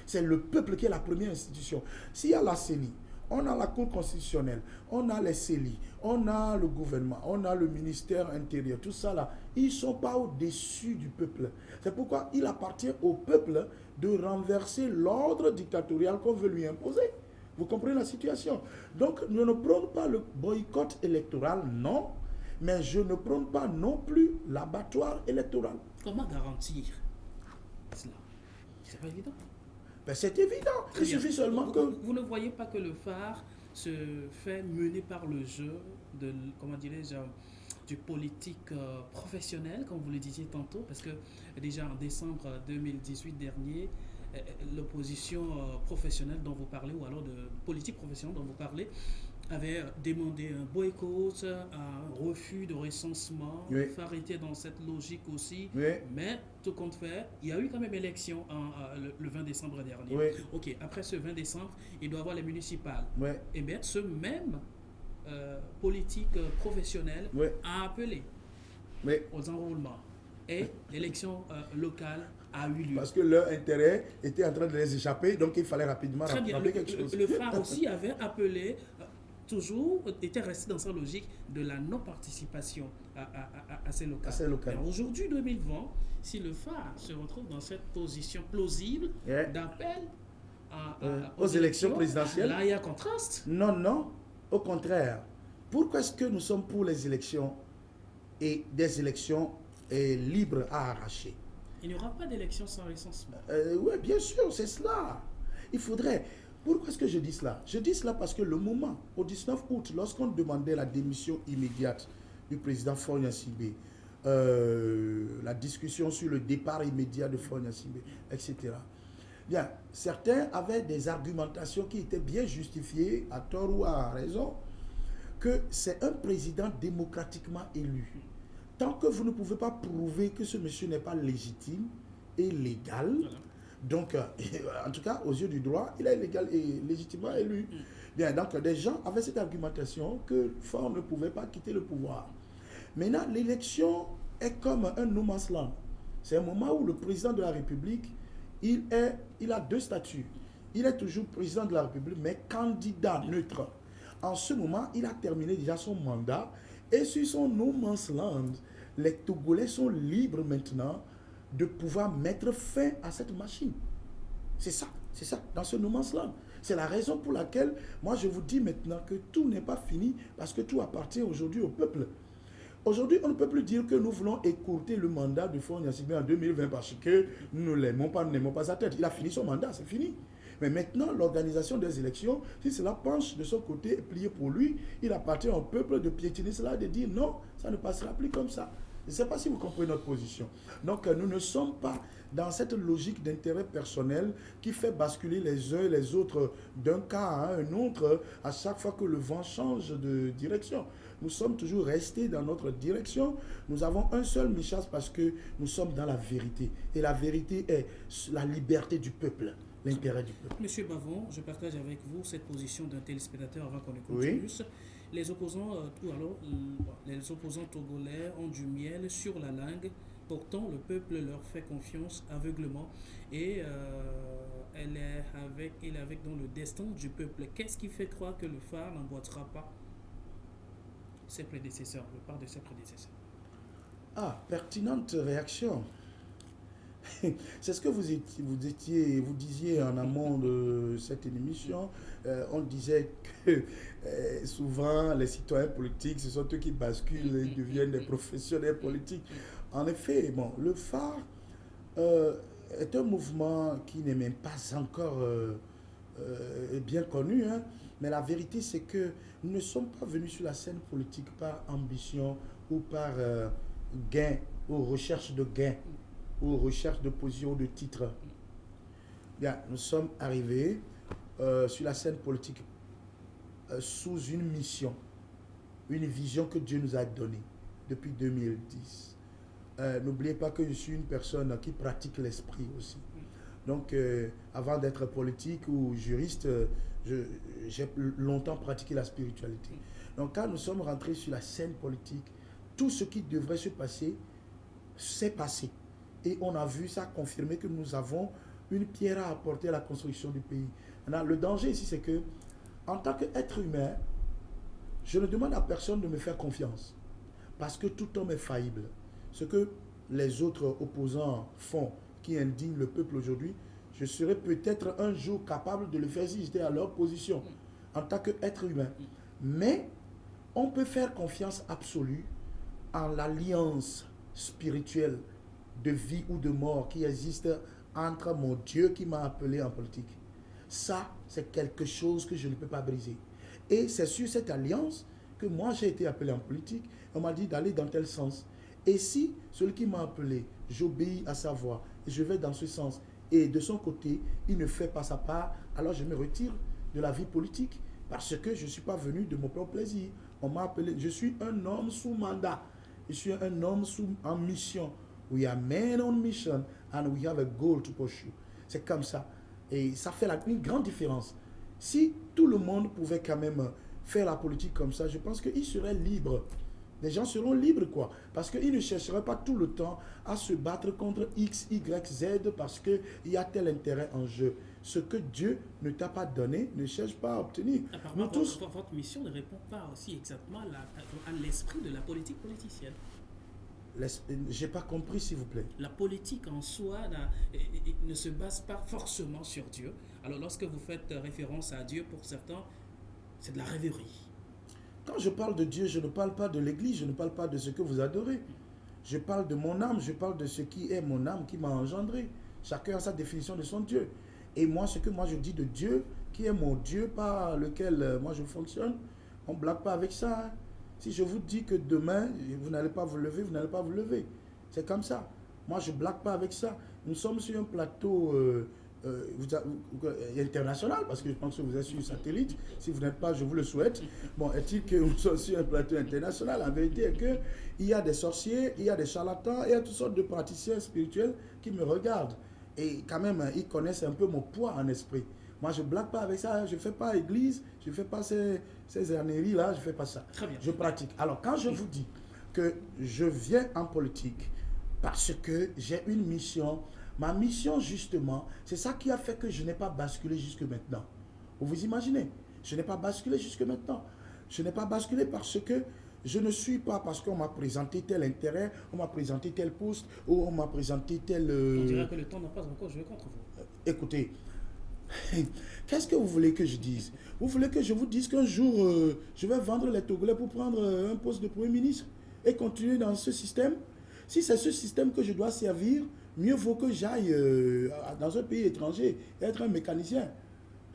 C'est le peuple qui est la première institution. S'il y a la CENI, on a la Cour constitutionnelle, on a les CELI, on a le gouvernement, on a le ministère intérieur, tout ça là, ils ne sont pas au-dessus du peuple. C'est pourquoi il appartient au peuple de renverser l'ordre dictatorial qu'on veut lui imposer. Vous comprenez la situation? Donc, je ne prône pas le boycott électoral, non, mais je ne prône pas non plus l'abattoir électoral. Comment garantir cela? C'est pas évident. Ben, c'est évident. Il suffit seulement que... Vous ne voyez pas que le phare se fait mener par le jeu de, comment dirais-je, du politique professionnel, comme vous le disiez tantôt, parce que déjà en décembre 2018 dernier, l'opposition professionnelle dont vous parlez, ou alors de politique professionnelle dont vous parlez, avait demandé un boycott, un refus de recensement. Oui. Le phare était dans cette logique aussi. Oui. Mais tout compte fait, il y a eu quand même élection le 20 décembre dernier. Oui. Ok, après ce 20 décembre, il doit y avoir les municipales. Oui. Et bien, ce même politique professionnel Oui. a appelé Oui. aux enrôlements. Et l'élection locale a eu lieu. Parce que leur intérêt était en train de les échapper, donc il fallait rapidement Très bien. rattraper quelque chose. Le phare aussi avait appelé, toujours, était resté dans sa logique de la non-participation à ces locales. Mais aujourd'hui, 2020, si le phare se retrouve dans cette position plausible d'appel aux élections présidentielles, là, il y a contraste. Non, non. Au contraire. Pourquoi est-ce que nous sommes pour les élections et des élections libres à arracher? Il n'y aura pas d'élection sans recensement. Oui, bien sûr, c'est cela. Il faudrait... Pourquoi est-ce que je dis cela? Je dis cela parce que le moment, au 19 août, lorsqu'on demandait la démission immédiate du président Faure Gnassingbé, la discussion sur le départ immédiat de Faure Gnassingbé, etc. Bien, certains avaient des argumentations qui étaient bien justifiées, à tort ou à raison, que c'est un président démocratiquement élu. Tant que vous ne pouvez pas prouver que ce monsieur n'est pas légitime et légal, donc, en tout cas, aux yeux du droit, il est légal et légitimement élu. Bien, donc, des gens avaient cette argumentation que Faure ne pouvait pas quitter le pouvoir. Maintenant, l'élection est comme un no man's land. C'est un moment où le président de la République, il a deux statuts. Il est toujours président de la République, mais candidat neutre. En ce moment, il a terminé déjà son mandat. Et sur son no man's land, les Togolais sont libres maintenant de pouvoir mettre fin à cette machine. C'est ça, dans ce no man's land. C'est la raison pour laquelle, moi je vous dis maintenant que tout n'est pas fini, parce que tout appartient aujourd'hui au peuple. Aujourd'hui, on ne peut plus dire que nous voulons écourter le mandat de Faure Gnassingbé en 2020 parce que nous ne l'aimons pas, nous n'aimons pas sa tête. Il a fini son mandat, c'est fini. Mais maintenant, l'organisation des élections, si cela penche de son côté et plié pour lui, il appartient au peuple de piétiner cela, de dire non, ça ne passera plus comme ça. Je ne sais pas si vous comprenez notre position. Donc, nous ne sommes pas dans cette logique d'intérêt personnel qui fait basculer les uns et les autres d'un cas à un autre à chaque fois que le vent change de direction. Nous sommes toujours restés dans notre direction. Nous avons un seul Michas parce que nous sommes dans la vérité. Et la vérité est la liberté du peuple, l'intérêt du peuple. Monsieur Bavon, je partage avec vous cette position d'un téléspectateur avant qu'on ne continue. Oui. Les opposants togolais ont du miel sur la langue. Pourtant, le peuple leur fait confiance aveuglement et il est avec dans le destin du peuple. Qu'est-ce qui fait croire que le phare n'emboîtera pas ses prédécesseurs, le part de ses prédécesseurs? Ah, pertinente réaction. C'est ce que vous disiez en amont de cette émission. On disait que souvent les citoyens politiques, ce sont eux qui basculent et deviennent des professionnels politiques. En effet, bon, le phare est un mouvement qui n'est même pas encore bien connu, hein, mais la vérité c'est que nous ne sommes pas venus sur la scène politique par ambition ou par gain, ou recherche de gain, ou recherche de position ou de titre. Bien, nous sommes arrivés sur la scène politique sous une mission. une vision que Dieu nous a donnée depuis 2010. N'oubliez pas que je suis une personne qui pratique l'esprit aussi. Donc, avant d'être politique ou juriste, j'ai longtemps pratiqué la spiritualité. Donc, quand nous sommes rentrés sur la scène politique, tout ce qui devrait se passer s'est passé. Et on a vu ça confirmer que nous avons une pierre à apporter à la construction du pays. Maintenant, le danger ici, c'est que, en tant qu'être humain, je ne demande à personne de me faire confiance. Parce que tout homme est faillible. Ce que les autres opposants font, qui indignent le peuple aujourd'hui, je serais peut-être un jour capable de le faire si j'étais à leur position, en tant qu'être humain. Mais on peut faire confiance absolue en l'alliance spirituelle de vie ou de mort qui existe entre mon Dieu qui m'a appelé en politique. Ça, c'est quelque chose que je ne peux pas briser. Et c'est sur cette alliance que moi j'ai été appelé en politique. On m'a dit d'aller dans tel sens. Et si celui qui m'a appelé, j'obéis à sa voix, et je vais dans ce sens, et de son côté, il ne fait pas sa part, alors je me retire de la vie politique parce que je ne suis pas venu de mon propre plaisir. On m'a appelé, je suis un homme sous mandat. Je suis un homme en mission. We are men on mission and we have a goal to pursue. C'est comme ça. Et ça fait une grande différence. Si tout le monde pouvait quand même faire la politique comme ça, je pense qu'ils seraient libres. Les gens seront libres, quoi. Parce qu'ils ne chercheraient pas tout le temps à se battre contre X, Y, Z parce qu'il y a tel intérêt en jeu. Ce que Dieu ne t'a pas donné, ne cherche pas à obtenir. Apparemment, votre mission ne répond pas aussi exactement à l'esprit de la politique politicienne. J'ai pas compris, s'il vous plaît. La politique en soi ne se base pas forcément sur Dieu. Alors, lorsque vous faites référence à Dieu, pour certains, c'est de la rêverie. Quand je parle de Dieu, je ne parle pas de l'Église, je ne parle pas de ce que vous adorez. Je parle de mon âme, je parle de ce qui est mon âme qui m'a engendré. Chacun a sa définition de son Dieu. Et moi, ce que moi je dis de Dieu, qui est mon Dieu par lequel moi je fonctionne, on ne blague pas avec ça. Hein. Si je vous dis que demain, vous n'allez pas vous lever, vous n'allez pas vous lever. C'est comme ça. Moi, je ne blague pas avec ça. Nous sommes sur un plateau international, parce que je pense que vous êtes sur satellite. Si vous n'êtes pas, je vous le souhaite. Bon, est-il que nous sommes sur un plateau international? La vérité est qu'il y a des sorciers, il y a des charlatans, il y a toutes sortes de praticiens spirituels qui me regardent. Et quand même, ils connaissent un peu mon poids en esprit. Moi, je ne blague pas avec ça. Je ne fais pas église, je ne fais pas ces erneries-là, je ne fais pas ça. Très bien. Je pratique. Alors, quand je vous dis que je viens en politique parce que j'ai une mission, ma mission, justement, c'est ça qui a fait que je n'ai pas basculé jusque maintenant. Vous imaginez? Je n'ai pas basculé jusque maintenant. Je n'ai pas basculé parce que je ne suis pas parce qu'on m'a présenté tel intérêt, on m'a présenté tel poste, ou on m'a présenté tel... On dirait que le temps n'a pas encore joué contre vous. Écoutez, qu'est-ce que vous voulez que je dise? Vous voulez que je vous dise qu'un jour, je vais vendre les Togolais pour prendre un poste de Premier ministre et continuer dans ce système? Si c'est ce système que je dois servir, mieux vaut que j'aille dans un pays étranger et être un mécanicien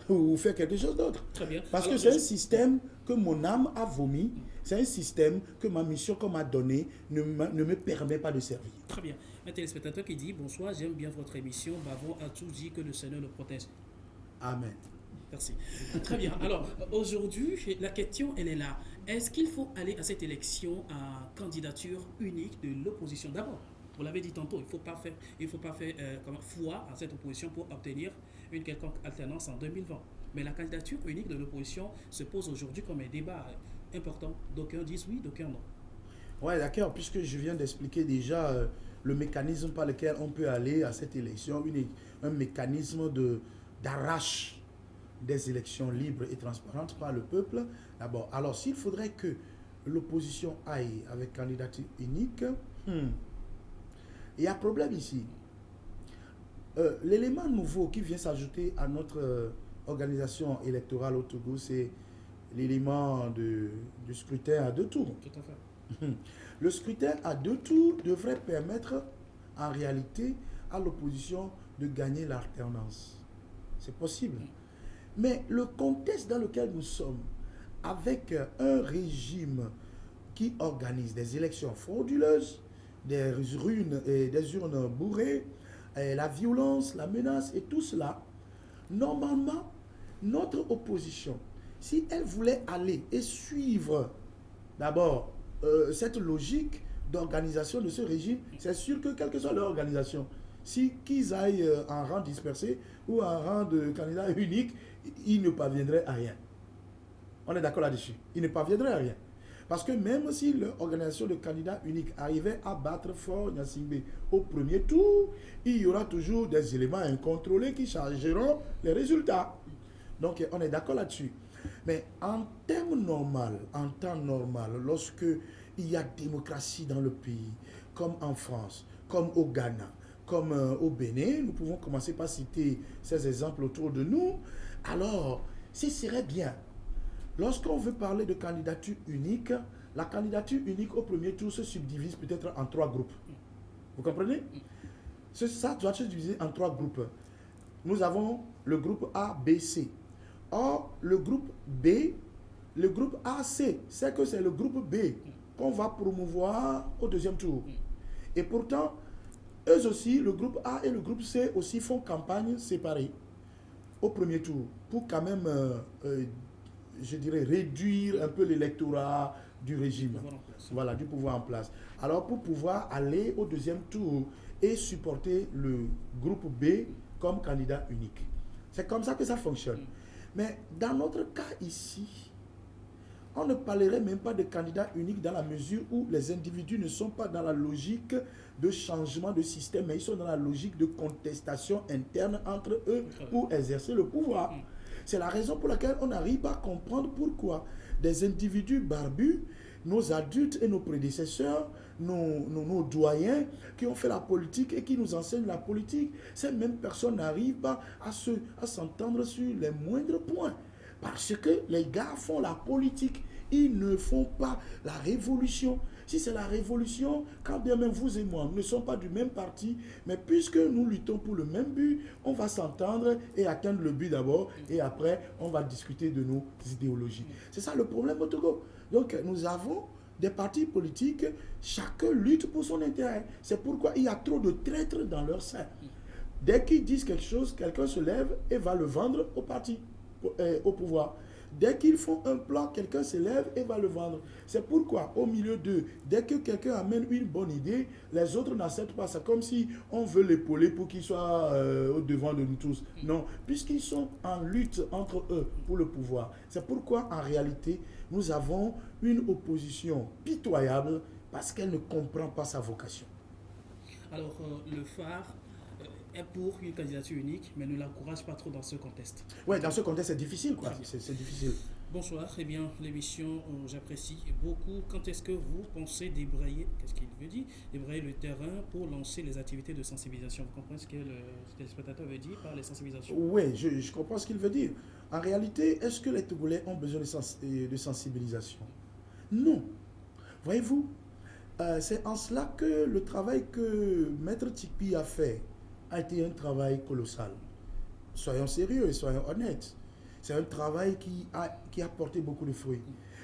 ou faire quelque chose d'autre. Très bien. Parce que c'est un système que mon âme a vomi, c'est un système que ma mission qu'on m'a donné ne me permet pas de servir. Très bien. Un téléspectateur qui dit « Bonsoir, j'aime bien votre émission. Bavon a tout dit, que le Seigneur le protège. » Amen. Merci. Très bien. Alors, aujourd'hui, la question, elle est là. Est-ce qu'il faut aller à cette élection à candidature unique de l'opposition? D'abord, vous l'avez dit tantôt, il ne faut pas faire foi à cette opposition pour obtenir une quelconque alternance en 2020. Mais la candidature unique de l'opposition se pose aujourd'hui comme un débat important. D'aucuns disent oui, d'aucuns non. Oui, d'accord, puisque je viens d'expliquer déjà le mécanisme par lequel on peut aller à cette élection unique. Un mécanisme d'arrache des élections libres et transparentes par le peuple. D'abord, alors s'il faudrait que l'opposition aille avec candidature unique, il y a un problème ici. L'élément nouveau qui vient s'ajouter à notre organisation électorale au Togo, c'est l'élément du scrutin à 2 tours. Tout à fait. Le scrutin à 2 tours devrait permettre en réalité à l'opposition de gagner l'alternance. C'est possible. Mais le contexte dans lequel nous sommes, avec un régime qui organise des élections frauduleuses, des urnes bourrées, la violence, la menace et tout cela, normalement, notre opposition, si elle voulait aller et suivre D'abord, cette logique d'organisation de ce régime, c'est sûr que quelle que soit leur organisation, si qu'ils aillent en rang dispersé ou en rang de candidat unique, ils ne parviendraient à rien. On est d'accord là-dessus. Ils ne parviendraient à rien. Parce que même si l'organisation de candidats unique arrivait à battre fort Gnassingbé au premier tour, il y aura toujours des éléments incontrôlés qui changeront les résultats. Donc on est d'accord là-dessus. Mais en temps normal, lorsque il y a démocratie dans le pays, comme en France, comme au Ghana, comme au Bénin, nous pouvons commencer par citer ces exemples autour de nous, alors ce serait bien. Lorsqu'on veut parler de candidature unique, la candidature unique au premier tour se subdivise peut-être en 3 groupes. Vous comprenez? Ça doit se diviser en 3 groupes. Nous avons le groupe A, B, C. Or, le groupe B, le groupe AC, c'est que c'est le groupe B qu'on va promouvoir au deuxième tour. Et pourtant, eux aussi, le groupe A et le groupe C aussi font campagne séparée au premier tour pour quand même, je dirais, réduire un peu l'électorat du régime. Voilà, du pouvoir en place. Alors, pour pouvoir aller au deuxième tour et supporter le groupe B comme candidat unique. C'est comme ça que ça fonctionne. Mais dans notre cas ici, on ne parlerait même pas de candidat unique dans la mesure où les individus ne sont pas dans la logique de changement de système, mais ils sont dans la logique de contestation interne entre eux pour exercer le pouvoir. C'est la raison pour laquelle on n'arrive pas à comprendre pourquoi des individus barbus, nos adultes et nos prédécesseurs, nos doyens qui ont fait la politique et qui nous enseignent la politique, ces mêmes personnes n'arrivent pas à s'entendre sur les moindres points. Parce que les gars font la politique, ils ne font pas la révolution. Si c'est la révolution, quand bien même vous et moi, nous ne sommes pas du même parti, mais puisque nous luttons pour le même but, on va s'entendre et atteindre le but d'abord, et après, on va discuter de nos idéologies. C'est ça le problème au Togo. Donc, nous avons des partis politiques, chacun lutte pour son intérêt. C'est pourquoi il y a trop de traîtres dans leur sein. Dès qu'ils disent quelque chose, quelqu'un se lève et va le vendre au parti, au pouvoir. Dès qu'ils font un plan, quelqu'un se lève et va le vendre. C'est pourquoi, au milieu d'eux, dès que quelqu'un amène une bonne idée, les autres n'acceptent pas. C'est comme si on veut l'épauler pour qu'il soit au devant de nous tous. Non, puisqu'ils sont en lutte entre eux pour le pouvoir. C'est pourquoi, en réalité, nous avons une opposition pitoyable parce qu'elle ne comprend pas sa vocation. Alors, le phare est pour une candidature unique, mais ne l'encourage pas trop dans ce contexte. Oui, dans ce contexte, c'est difficile, quoi. C'est difficile. Bonsoir, eh bien, l'émission, j'apprécie beaucoup. Quand est-ce que vous pensez débrayer, qu'est-ce qu'il veut dire, débrayer le terrain pour lancer les activités de sensibilisation? Vous comprenez ce que le téléspectateur veut dire par les sensibilisations? Oui, je comprends ce qu'il veut dire. En réalité, est-ce que les Togolais ont besoin de sensibilisation? Non. Voyez-vous, c'est en cela que le travail que Maître Tikpi a fait a été un travail colossal. Soyons sérieux et soyons honnêtes. C'est un travail qui a porté beaucoup de fruits.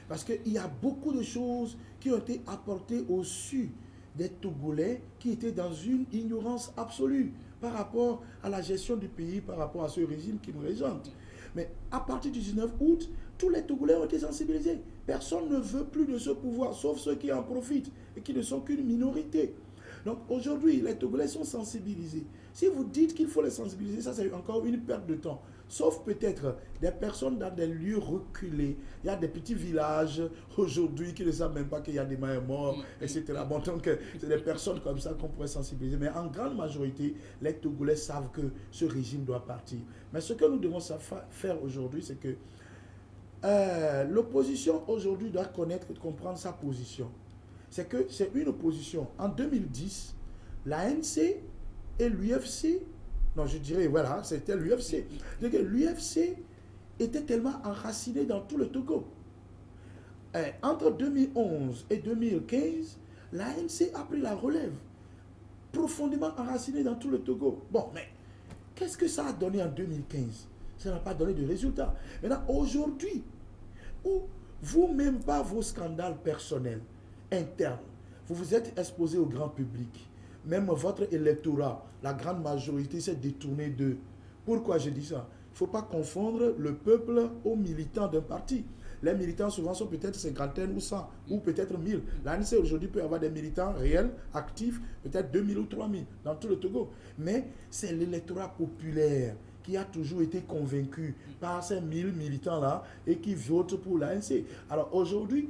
Parce qu'il y a beaucoup de choses qui ont été apportées au su des Togolais qui étaient dans une ignorance absolue par rapport à la gestion du pays, par rapport à ce régime qui nous régente. Mais à partir du 19 août, tous les Togolais ont été sensibilisés. Personne ne veut plus de ce pouvoir, sauf ceux qui en profitent et qui ne sont qu'une minorité. Donc aujourd'hui, les Togolais sont sensibilisés. Si vous dites qu'il faut les sensibiliser, ça c'est encore une perte de temps. Sauf peut-être des personnes dans des lieux reculés. Il y a des petits villages aujourd'hui qui ne savent même pas qu'il y a des morts, etc. Bon, donc c'est des personnes comme ça qu'on pourrait sensibiliser. Mais en grande majorité, les Togolais savent que ce régime doit partir. Mais ce que nous devons faire aujourd'hui, c'est que l'opposition aujourd'hui doit connaître et comprendre sa position. C'est que c'est une opposition. En 2010, l'ANC et l'UFC, non je dirais voilà, c'était l'UFC. L'UFC était tellement enraciné dans tout le Togo. Entre 2011 et 2015, l'ANC a pris la relève, profondément enraciné dans tout le Togo. Bon, mais qu'est-ce que ça a donné en 2015? Ça n'a pas donné de résultat. Maintenant, aujourd'hui, où vous-même par vos scandales personnels, interne, vous vous êtes exposé au grand public. Même votre électorat, la grande majorité s'est détournée d'eux. Pourquoi je dis ça? Il ne faut pas confondre le peuple aux militants d'un parti. Les militants souvent sont peut-être cinquantaine ou 100 ou peut-être 1000. L'ANC aujourd'hui peut avoir des militants réels, actifs, peut-être 2000 ou 3000 dans tout le Togo. Mais c'est l'électorat populaire qui a toujours été convaincu par ces 1000 militants-là et qui votent pour l'ANC. Alors aujourd'hui,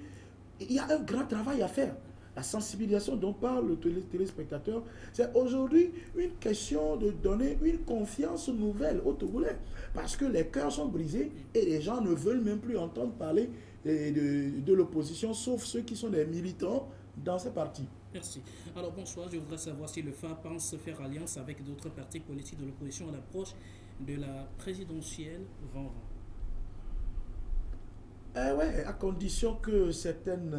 il y a un grand travail à faire. La sensibilisation dont parle le téléspectateur, c'est aujourd'hui une question de donner une confiance nouvelle aux Togolais. Parce que les cœurs sont brisés et les gens ne veulent même plus entendre parler de l'opposition, sauf ceux qui sont des militants dans ces partis. Merci. Alors bonsoir, je voudrais savoir si le FA pense faire alliance avec d'autres partis politiques de l'opposition à l'approche de la présidentielle 2020. Ouais, à condition que certaines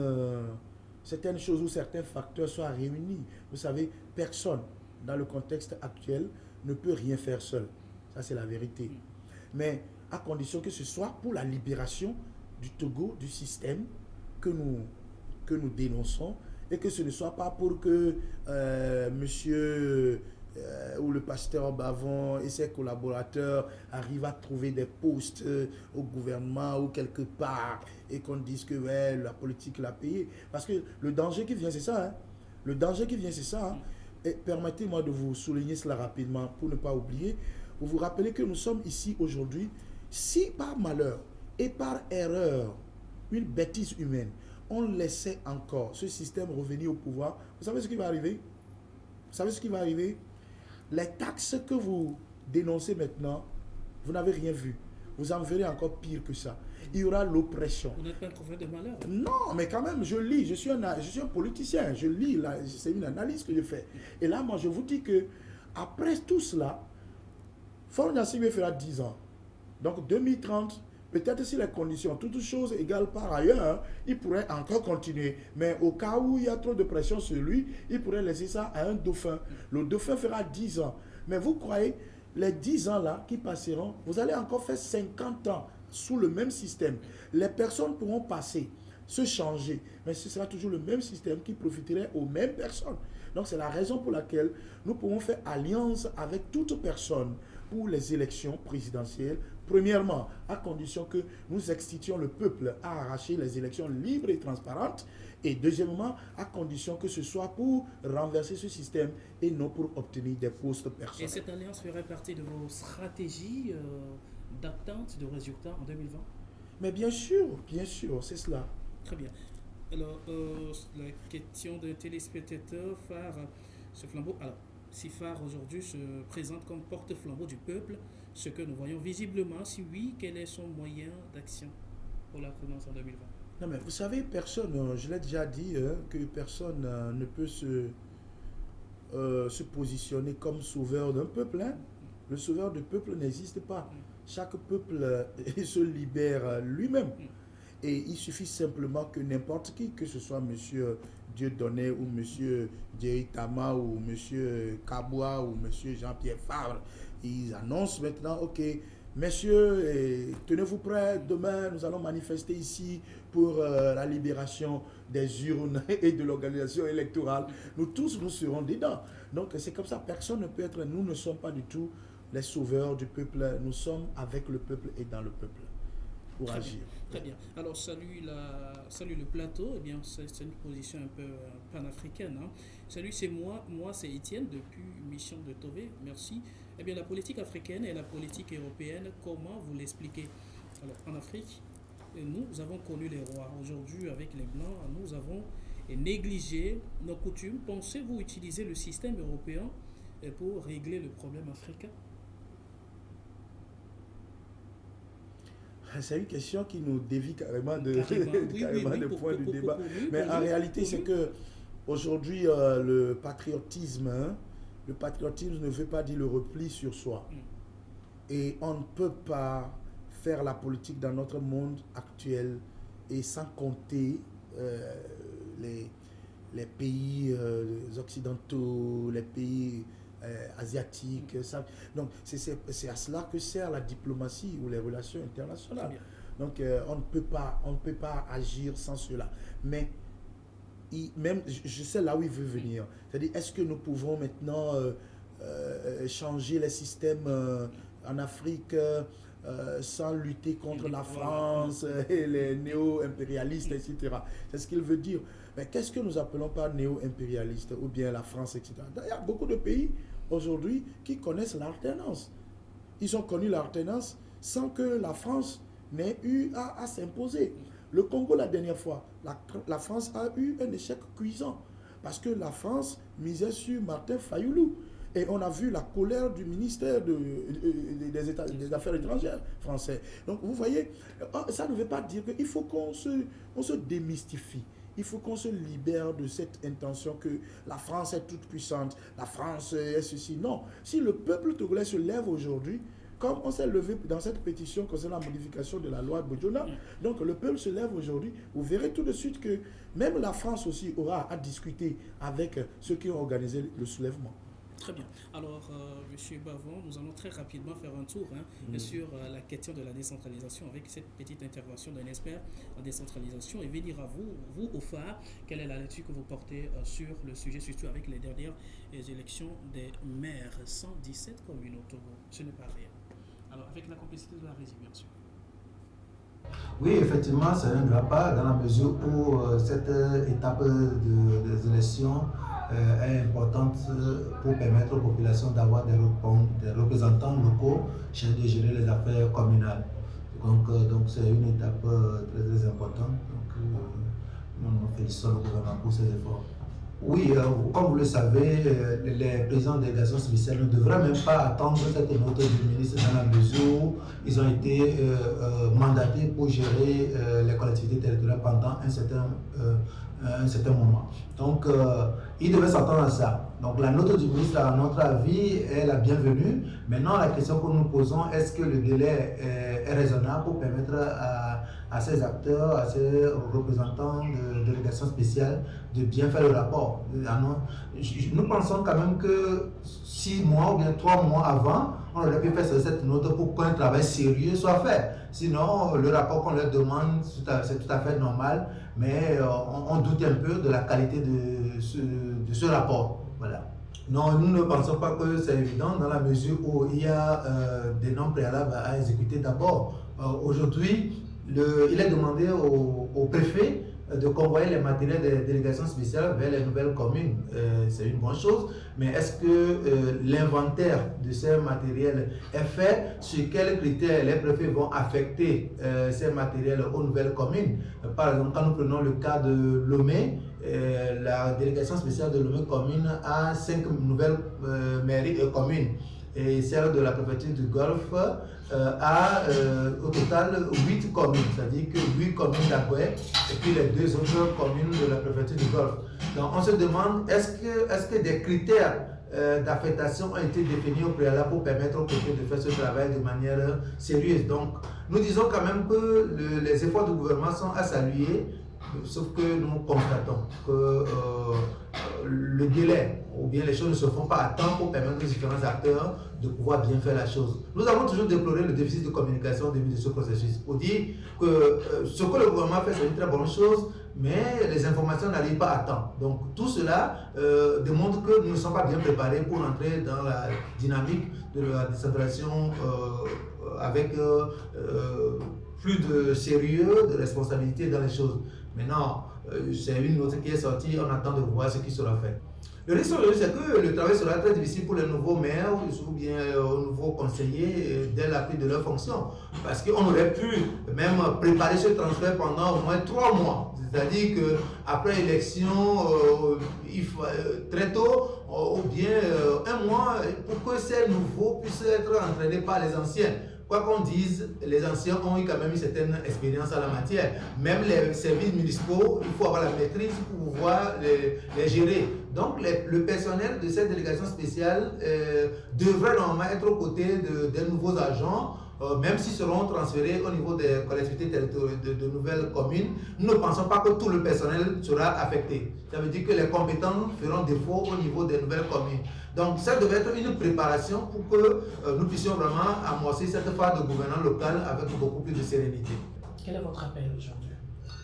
choses ou certains facteurs soient réunis. Vous savez, personne dans le contexte actuel ne peut rien faire seul. Ça, c'est la vérité. Mais à condition que ce soit pour la libération du Togo, du système que nous dénonçons, et que ce ne soit pas pour que monsieur ou le pasteur Bavon et ses collaborateurs arrivent à trouver des postes au gouvernement ou quelque part et qu'on dise que ouais, la politique l'a payé. Parce que le danger qui vient, c'est ça. Hein. Le danger qui vient, c'est ça. Hein. Et permettez-moi de vous souligner cela rapidement pour ne pas oublier. Vous vous rappelez que nous sommes ici aujourd'hui. Si par malheur et par erreur, une bêtise humaine, on laissait encore ce système revenir au pouvoir, vous savez ce qui va arriver? Vous savez ce qui va arriver? Les taxes que vous dénoncez maintenant, vous n'avez rien vu. Vous en verrez encore pire que ça. Il y aura l'oppression. Vous n'êtes pas un prophète de malheur. Non, mais quand même, je lis. Je suis un politicien. Je lis. C'est une analyse que je fais. Et là, moi, je vous dis que après tout cela, Faure Gnassingbé fera 10 ans. Donc, 2030, peut-être si les conditions, toutes choses égales par ailleurs, il pourrait encore continuer. Mais au cas où il y a trop de pression sur lui, il pourrait laisser ça à un dauphin. Le dauphin fera 10 ans. Mais vous croyez, les 10 ans là qui passeront, vous allez encore faire 50 ans sous le même système. Les personnes pourront passer, se changer, mais ce sera toujours le même système qui profiterait aux mêmes personnes. Donc c'est la raison pour laquelle nous pourrons faire alliance avec toute personne pour les élections présidentielles. Premièrement, à condition que nous excitions le peuple à arracher les élections libres et transparentes. Et deuxièmement, à condition que ce soit pour renverser ce système et non pour obtenir des postes personnels. Et cette alliance ferait partie de vos stratégies d'atteinte de résultats en 2020? Mais bien sûr, c'est cela. Très bien. Alors, la question d'un téléspectateur, Phare, ce flambeau. Alors, si Phare aujourd'hui se présente comme porte-flambeau du peuple, ce que nous voyons visiblement, si oui, quel est son moyen d'action pour la présidence en 2020? Non, mais vous savez, personne, je l'ai déjà dit, que personne ne peut se positionner comme sauveur d'un peuple. Hein. Le sauveur du peuple n'existe pas. Chaque peuple se libère lui-même. Et il suffit simplement que n'importe qui, que ce soit monsieur Dieudonné ou monsieur Dieitama ou monsieur Kaboua ou monsieur Jean-Pierre Favre, ils annoncent maintenant, ok, messieurs, tenez-vous prêts, demain nous allons manifester ici pour la libération des urnes et de l'organisation électorale. Nous tous, nous serons dedans. Donc c'est comme ça, personne ne peut être, nous ne sommes pas du tout les sauveurs du peuple, nous sommes avec le peuple et dans le peuple pour Très agir. bien, très bien. Alors, salut le plateau. Eh bien, c'est une position un peu panafricaine. Hein. Salut, c'est moi c'est Étienne depuis Mission de Tové. Merci. Eh bien, la politique africaine et la politique européenne, comment vous l'expliquez? Alors, en Afrique, nous avons connu les rois. Aujourd'hui, avec les Blancs, nous avons négligé nos coutumes. Pensez-vous utiliser le système européen pour régler le problème africain? C'est une question qui nous dévie carrément de point du débat. Mais en réalité, c'est que aujourd'hui, le patriotisme ne veut pas dire le repli sur soi. Et on ne peut pas faire la politique dans notre monde actuel et sans compter les pays occidentaux, les pays asiatiques. Donc c'est à cela que sert la diplomatie ou les relations internationales. Donc on ne peut pas agir sans cela. Mais même, je sais là où il veut venir. C'est-à-dire, est-ce que nous pouvons maintenant changer les systèmes en Afrique, sans lutter contre la France et les néo-impérialistes, etc. C'est ce qu'il veut dire. Mais qu'est-ce que nous appelons par néo-impérialistes ou bien la France, etc. Il y a beaucoup de pays aujourd'hui qui connaissent l'alternance. Ils ont connu l'alternance sans que la France n'ait eu à s'imposer. Le Congo, la dernière fois, la France a eu un échec cuisant parce que la France misait sur Martin Fayoulou. Et on a vu la colère du ministère des Affaires étrangères français. Donc, vous voyez, ça ne veut pas dire qu'il faut qu'on se démystifie. Il faut qu'on se libère de cette intention que la France est toute puissante, la France est ceci. Non, si le peuple togolais se lève aujourd'hui, comme on s'est levé dans cette pétition concernant la modification de la loi de Bojona, donc le peuple se lève aujourd'hui, vous verrez tout de suite que même la France aussi aura à discuter avec ceux qui ont organisé le soulèvement. Très bien. Alors, M. Bavon, nous allons très rapidement faire un tour sur la question de la décentralisation avec cette petite intervention d'un expert en décentralisation et venir à vous au phare, quelle est la lecture que vous portez sur le sujet, surtout avec les dernières élections des maires. 117 communes au Togo, ce n'est pas rien. Alors, avec la complicité de la régie, bien sûr. Oui, effectivement, c'est un grand pas dans la mesure où cette étape des élections est importante pour permettre aux populations d'avoir des représentants locaux chargés de gérer les affaires communales. Donc c'est une étape très, très importante. Donc, nous félicitons le gouvernement pour ses efforts. Oui, comme vous le savez, les présidents des délégations spéciales ne devraient même pas attendre cette note du ministre dans la mesure où ils ont été mandatés pour gérer les collectivités territoriales pendant un certain moment. Donc, ils devaient s'attendre à ça. Donc, la note du ministre, à notre avis, est la bienvenue. Maintenant, la question que nous posons, est-ce que le délai est raisonnable pour permettre à ces acteurs, à ces représentants de délégation spéciale de bien faire le rapport? Nous pensons quand même que 6 mois ou bien 3 mois avant, on aurait pu faire cette note pour qu'un travail sérieux soit fait. Sinon, le rapport qu'on leur demande, c'est tout à fait normal, mais on doute un peu de la qualité de ce rapport. Voilà. Non, nous ne pensons pas que c'est évident dans la mesure où il y a des normes préalables à exécuter. D'abord, aujourd'hui, il est demandé au préfet de convoyer les matériels des délégations spéciales vers les nouvelles communes. C'est une bonne chose, mais est-ce que l'inventaire de ces matériels est fait? Sur quels critères les préfets vont affecter ces matériels aux nouvelles communes? Par exemple, quand nous prenons le cas de Lomé, la délégation spéciale de Lomé commune a 5 nouvelles mairies et communes. Et celle de la préfecture du Golfe a au total 8 communes, c'est-à-dire que 8 communes d'Agoué et puis les 2 autres communes de la préfecture du Golfe. Donc on se demande, est-ce que des critères d'affectation ont été définis au préalable pour permettre au préfet de faire ce travail de manière sérieuse? Donc nous disons quand même que les efforts du gouvernement sont à saluer, sauf que nous constatons que le délai ou bien les choses ne se font pas à temps pour permettre aux différents acteurs de pouvoir bien faire la chose. Nous avons toujours déploré le déficit de communication au début de ce processus pour dire que ce que le gouvernement fait, c'est une très bonne chose, mais les informations n'arrivent pas à temps. Donc tout cela démontre que nous ne sommes pas bien préparés pour entrer dans la dynamique de la décentralisation avec plus de sérieux, de responsabilité dans les choses. Maintenant, c'est une note qui est sortie, on attend de voir ce qui sera fait. Le risque, c'est que le travail sera très difficile pour les nouveaux maires ou bien aux nouveaux conseillers dès la prise de leur fonction. Parce qu'on aurait pu même préparer ce transfert pendant au moins 3 mois. C'est-à-dire qu'après l'élection, très tôt, ou bien 1 mois, pour que ces nouveaux puissent être entraînés par les anciens. Quoi qu'on dise, les anciens ont eu quand même une certaine expérience en la matière. Même les services municipaux, il faut avoir la maîtrise pour pouvoir les gérer. Donc le personnel de cette délégation spéciale devrait normalement être aux côtés des nouveaux agents, même s'ils seront transférés au niveau des collectivités territoriales de nouvelles communes. Nous ne pensons pas que tout le personnel sera affecté. Ça veut dire que les compétents feront défaut au niveau des nouvelles communes. Donc ça devait être une préparation pour que nous puissions vraiment amorcer cette phase de gouvernance locale avec beaucoup plus de sérénité. Quel est votre appel aujourd'hui?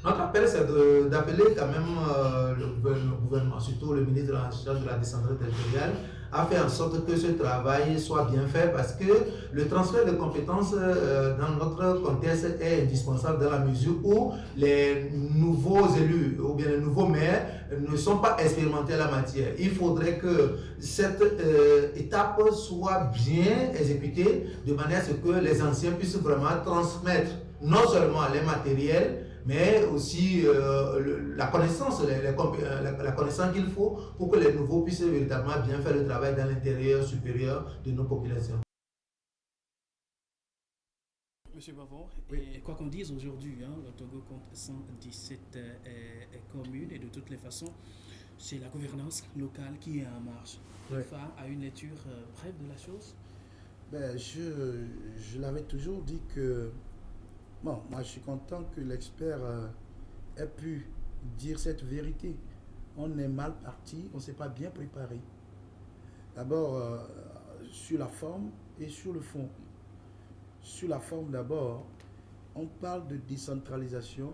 Notre appel, c'est d'appeler quand même le gouvernement, surtout le ministre en charge de la décentralisation territoriale, à faire en sorte que ce travail soit bien fait parce que le transfert de compétences dans notre contexte est indispensable dans la mesure où les nouveaux élus ou bien les nouveaux maires ne sont pas expérimentés en la matière. Il faudrait que cette étape soit bien exécutée de manière à ce que les anciens puissent vraiment transmettre non seulement les matériels, mais aussi la connaissance, la connaissance qu'il faut pour que les nouveaux puissent véritablement bien faire le travail dans l'intérieur supérieur de nos populations. Monsieur Bavon, Oui. et quoi qu'on dise aujourd'hui, le Togo compte 117 communes et de toutes les façons, c'est la gouvernance locale qui est en marche. Le Oui. phare a une lecture brève de la chose. Ben, je l'avais toujours dit que, bon, moi je suis content que l'expert ait pu dire cette vérité. On est mal parti, on ne s'est pas bien préparé. D'abord, sur la forme et sur le fond. Sur la forme d'abord, on parle de décentralisation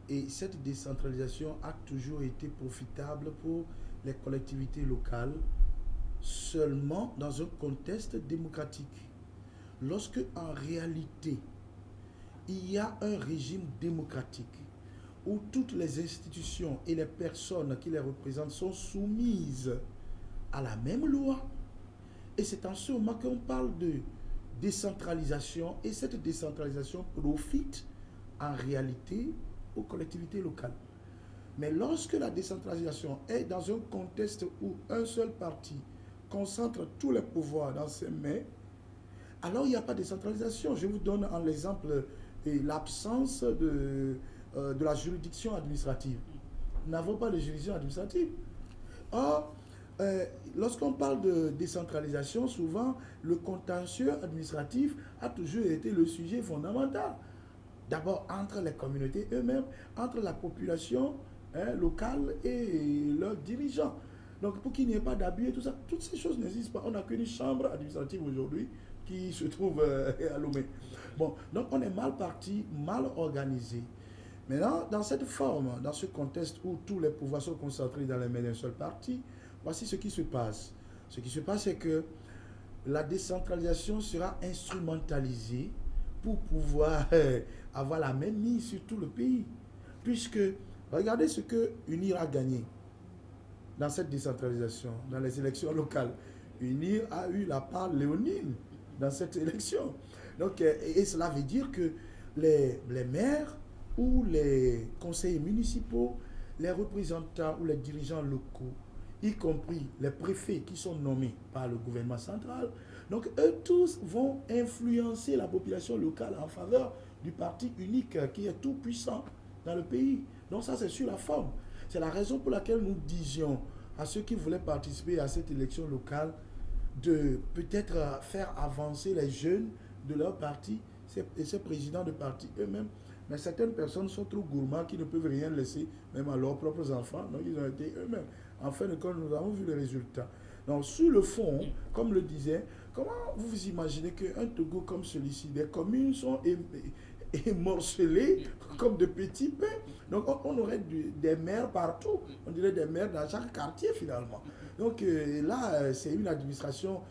et cette décentralisation a toujours été profitable pour les collectivités locales seulement dans un contexte démocratique. Lorsque en réalité, il y a un régime démocratique où toutes les institutions et les personnes qui les représentent sont soumises à la même loi, et c'est en ce moment qu'on parle de décentralisation, et cette décentralisation profite en réalité aux collectivités locales. Mais lorsque la décentralisation est dans un contexte où un seul parti concentre tous les pouvoirs dans ses mains, alors il n'y a pas de décentralisation. Je vous donne en exemple l'absence de la juridiction administrative. Nous n'avons pas de juridiction administrative. Or, lorsqu'on parle de décentralisation, souvent le contentieux administratif a toujours été le sujet fondamental. D'abord entre les communautés eux-mêmes, entre la population locale et leurs dirigeants. Donc pour qu'il n'y ait pas d'abus et tout ça, toutes ces choses n'existent pas. On n'a qu'une chambre administrative aujourd'hui qui se trouve à Lomé. Bon, donc on est mal parti, mal organisé. Maintenant, dans cette forme, dans ce contexte où tous les pouvoirs sont concentrés dans les mains d'un seul parti, voici ce qui se passe. Ce qui se passe, c'est que la décentralisation sera instrumentalisée pour pouvoir avoir la même mise sur tout le pays. Puisque, regardez ce que UNIR a gagné dans cette décentralisation, dans les élections locales. UNIR a eu la part léonine dans cette élection. Donc, et cela veut dire que les maires ou les conseillers municipaux, les représentants ou les dirigeants locaux, y compris les préfets qui sont nommés par le gouvernement central, donc eux tous vont influencer la population locale en faveur du parti unique qui est tout puissant dans le pays. Donc ça, c'est sur la forme. C'est la raison pour laquelle nous disions à ceux qui voulaient participer à cette élection locale de peut-être faire avancer les jeunes de leur parti et ces présidents de parti eux-mêmes. Mais certaines personnes sont trop gourmands qui ne peuvent rien laisser, même à leurs propres enfants. Donc ils ont été eux-mêmes. En fin de compte, nous avons vu les résultats. Donc sur le fond, comme le disait, comment vous vous imaginez qu'un Togo comme celui-ci, des communes sont morcelées comme de petits pains. Donc on aurait des maires partout. On dirait des maires dans chaque quartier finalement. Donc là, c'est une administration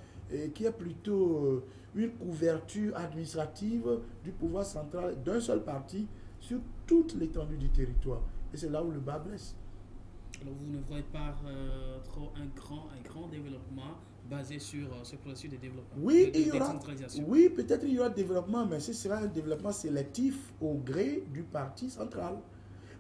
qui est plutôt une couverture administrative du pouvoir central d'un seul parti sur toute l'étendue du territoire. Et c'est là où le bas blesse. Alors vous ne voyez pas trop un grand développement basé sur ce processus de développement, oui, de décentralisation. Oui, peut-être il y aura développement, mais ce sera un développement sélectif au gré du parti central.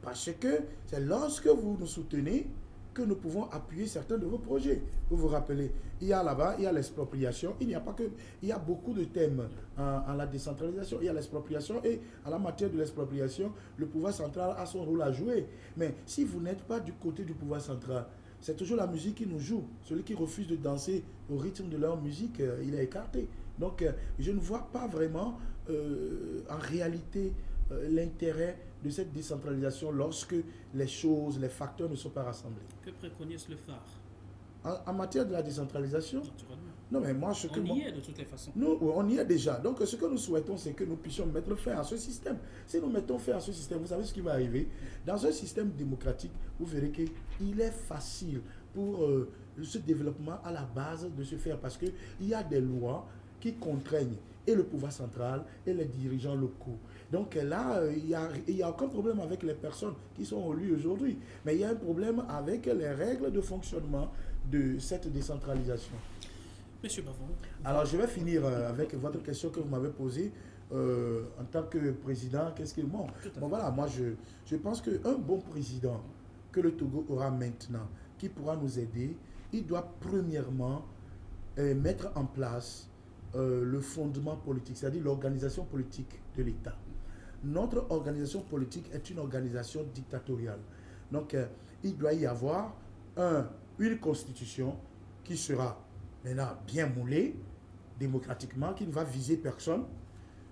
Parce que c'est lorsque vous nous soutenez que nous pouvons appuyer certains de vos projets. Vous vous rappelez, il y a là-bas, il y a l'expropriation. Il n'y a pas que, il y a beaucoup de thèmes en la décentralisation. Il y a l'expropriation et en la matière de l'expropriation, le pouvoir central a son rôle à jouer. Mais si vous n'êtes pas du côté du pouvoir central, c'est toujours la musique qui nous joue. Celui qui refuse de danser au rythme de leur musique, il est écarté. Donc, je ne vois pas vraiment en réalité l'intérêt de cette décentralisation lorsque les choses, les facteurs ne sont pas rassemblés. Que préconise le phare en matière de la décentralisation? Naturellement. Non, mais moi, ce que on y est de toutes les façons. Nous, on y est déjà. Donc, ce que nous souhaitons, c'est que nous puissions mettre fin à ce système. Si nous mettons fin à ce système, vous savez ce qui va arriver? Dans un système démocratique, vous verrez qu'il est facile pour ce développement à la base de se faire, parce qu'il y a des lois qui contraignent et le pouvoir central et les dirigeants locaux. Donc là, il n'y a aucun problème avec les personnes qui sont élues aujourd'hui, mais il y a un problème avec les règles de fonctionnement de cette décentralisation. Monsieur Bavon. Alors je vais finir avec votre question que vous m'avez posée. En tant que président, qu'est-ce que... Bon, voilà, moi je pense qu'un bon président que le Togo aura maintenant, qui pourra nous aider, il doit premièrement mettre en place le fondement politique, c'est-à-dire l'organisation politique de l'État. Notre organisation politique est une organisation dictatoriale. Donc, il doit y avoir une constitution qui sera maintenant bien moulée, démocratiquement, qui ne va viser personne.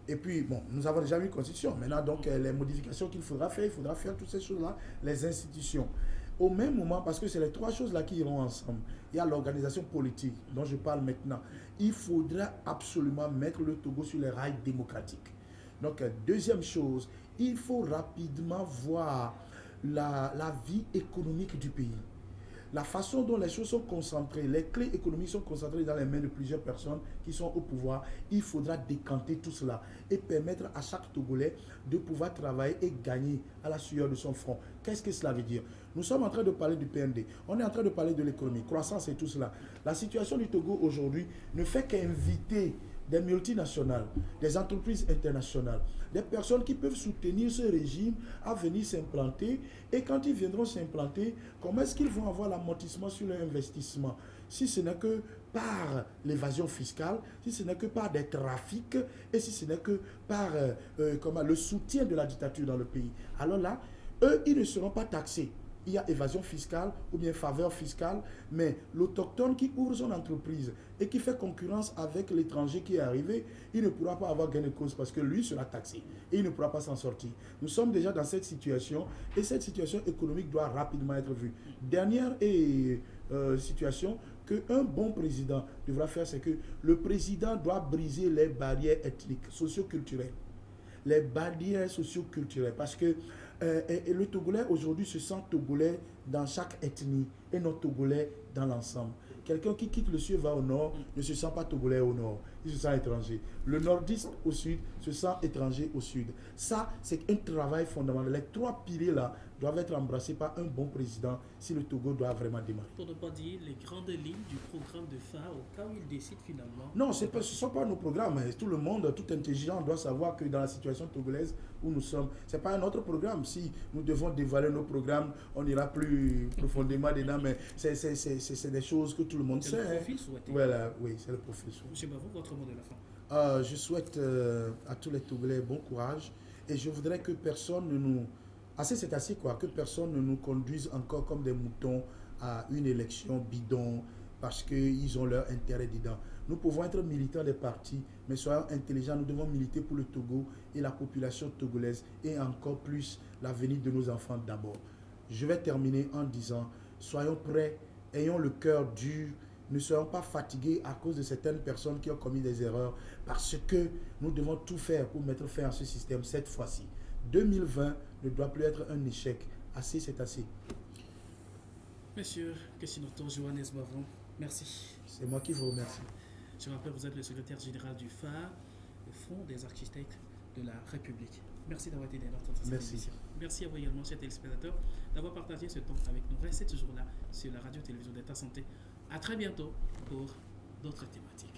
Et puis, bon, nous avons déjà une constitution. Maintenant, donc, les modifications qu'il faudra faire, il faudra faire toutes ces choses-là, les institutions. Au même moment, parce que c'est les trois choses-là qui iront ensemble. Il y a l'organisation politique dont je parle maintenant. Il faudra absolument mettre le Togo sur les rails démocratiques. Donc, deuxième chose, il faut rapidement voir la vie économique du pays. La façon dont les choses sont concentrées, les clés économiques sont concentrées dans les mains de plusieurs personnes qui sont au pouvoir. Il faudra décanter tout cela et permettre à chaque Togolais de pouvoir travailler et gagner à la sueur de son front. Qu'est-ce que cela veut dire? Nous sommes en train de parler du PND, on est en train de parler de l'économie, croissance et tout cela. La situation du Togo aujourd'hui ne fait qu'inviter des multinationales, des entreprises internationales, des personnes qui peuvent soutenir ce régime à venir s'implanter. Et quand ils viendront s'implanter, comment est-ce qu'ils vont avoir l'amortissement sur leur investissement? Si ce n'est que par l'évasion fiscale, si ce n'est que par des trafics et si ce n'est que par le soutien de la dictature dans le pays. Alors là, eux, ils ne seront pas taxés. Il y a évasion fiscale ou bien faveur fiscale, mais l'autochtone qui ouvre son entreprise et qui fait concurrence avec l'étranger qui est arrivé, il ne pourra pas avoir gain de cause parce que lui sera taxé et il ne pourra pas s'en sortir. Nous sommes déjà dans cette situation et cette situation économique doit rapidement être vue. Dernière situation qu'un bon président devra faire, c'est que le président doit briser les barrières ethniques, socio-culturelles. Les barrières socio-culturelles, parce que le Togolais aujourd'hui se sent Togolais dans chaque ethnie et non Togolais dans l'ensemble. Quelqu'un qui quitte le sud va au nord ne se sent pas Togolais au nord, il se sent étranger. Le nordiste au sud se sent étranger au sud. Ça, c'est un travail fondamental. Les trois piliers-là doivent être embrassés par un bon président si le Togo doit vraiment démarrer. Pour ne pas dire les grandes lignes du programme de phare au cas où il décide finalement. Non, ce ne sont pas nos programmes. Tout le monde, tout intelligent doit savoir que dans la situation togolaise où nous sommes, ce n'est pas un autre programme. Si nous devons dévoiler nos programmes, on ira plus profondément dedans, mais c'est des choses que tout le monde sait. C'est le profil souhaité. Voilà, oui, c'est le profil souhaité. Monsieur Bavou, votre mot de la fin. Je souhaite à tous les Togolais bon courage et je voudrais que personne ne nous... c'est assez quoi, que personne ne nous conduise encore comme des moutons à une élection bidon parce qu'ils ont leur intérêt dedans. Nous pouvons être militants des partis, mais soyons intelligents, nous devons militer pour le Togo et la population togolaise et encore plus l'avenir de nos enfants d'abord. Je vais terminer en disant, soyons prêts, ayons le cœur dur, ne soyons pas fatigués à cause de certaines personnes qui ont commis des erreurs parce que nous devons tout faire pour mettre fin à ce système cette fois-ci. 2020 ne doit plus être un échec. Assez, c'est assez. Monsieur Kessinoto Johannes Bavon, merci. C'est moi qui vous remercie. Je rappelle, vous êtes le secrétaire général du phare, le Fonds des architectes de la République. Merci d'avoir été dans notre émission. Merci à vous également, chers téléspectateurs, d'avoir partagé ce temps avec nous. Restez toujours là sur la radio-télévision d'État Santé. À très bientôt pour d'autres thématiques.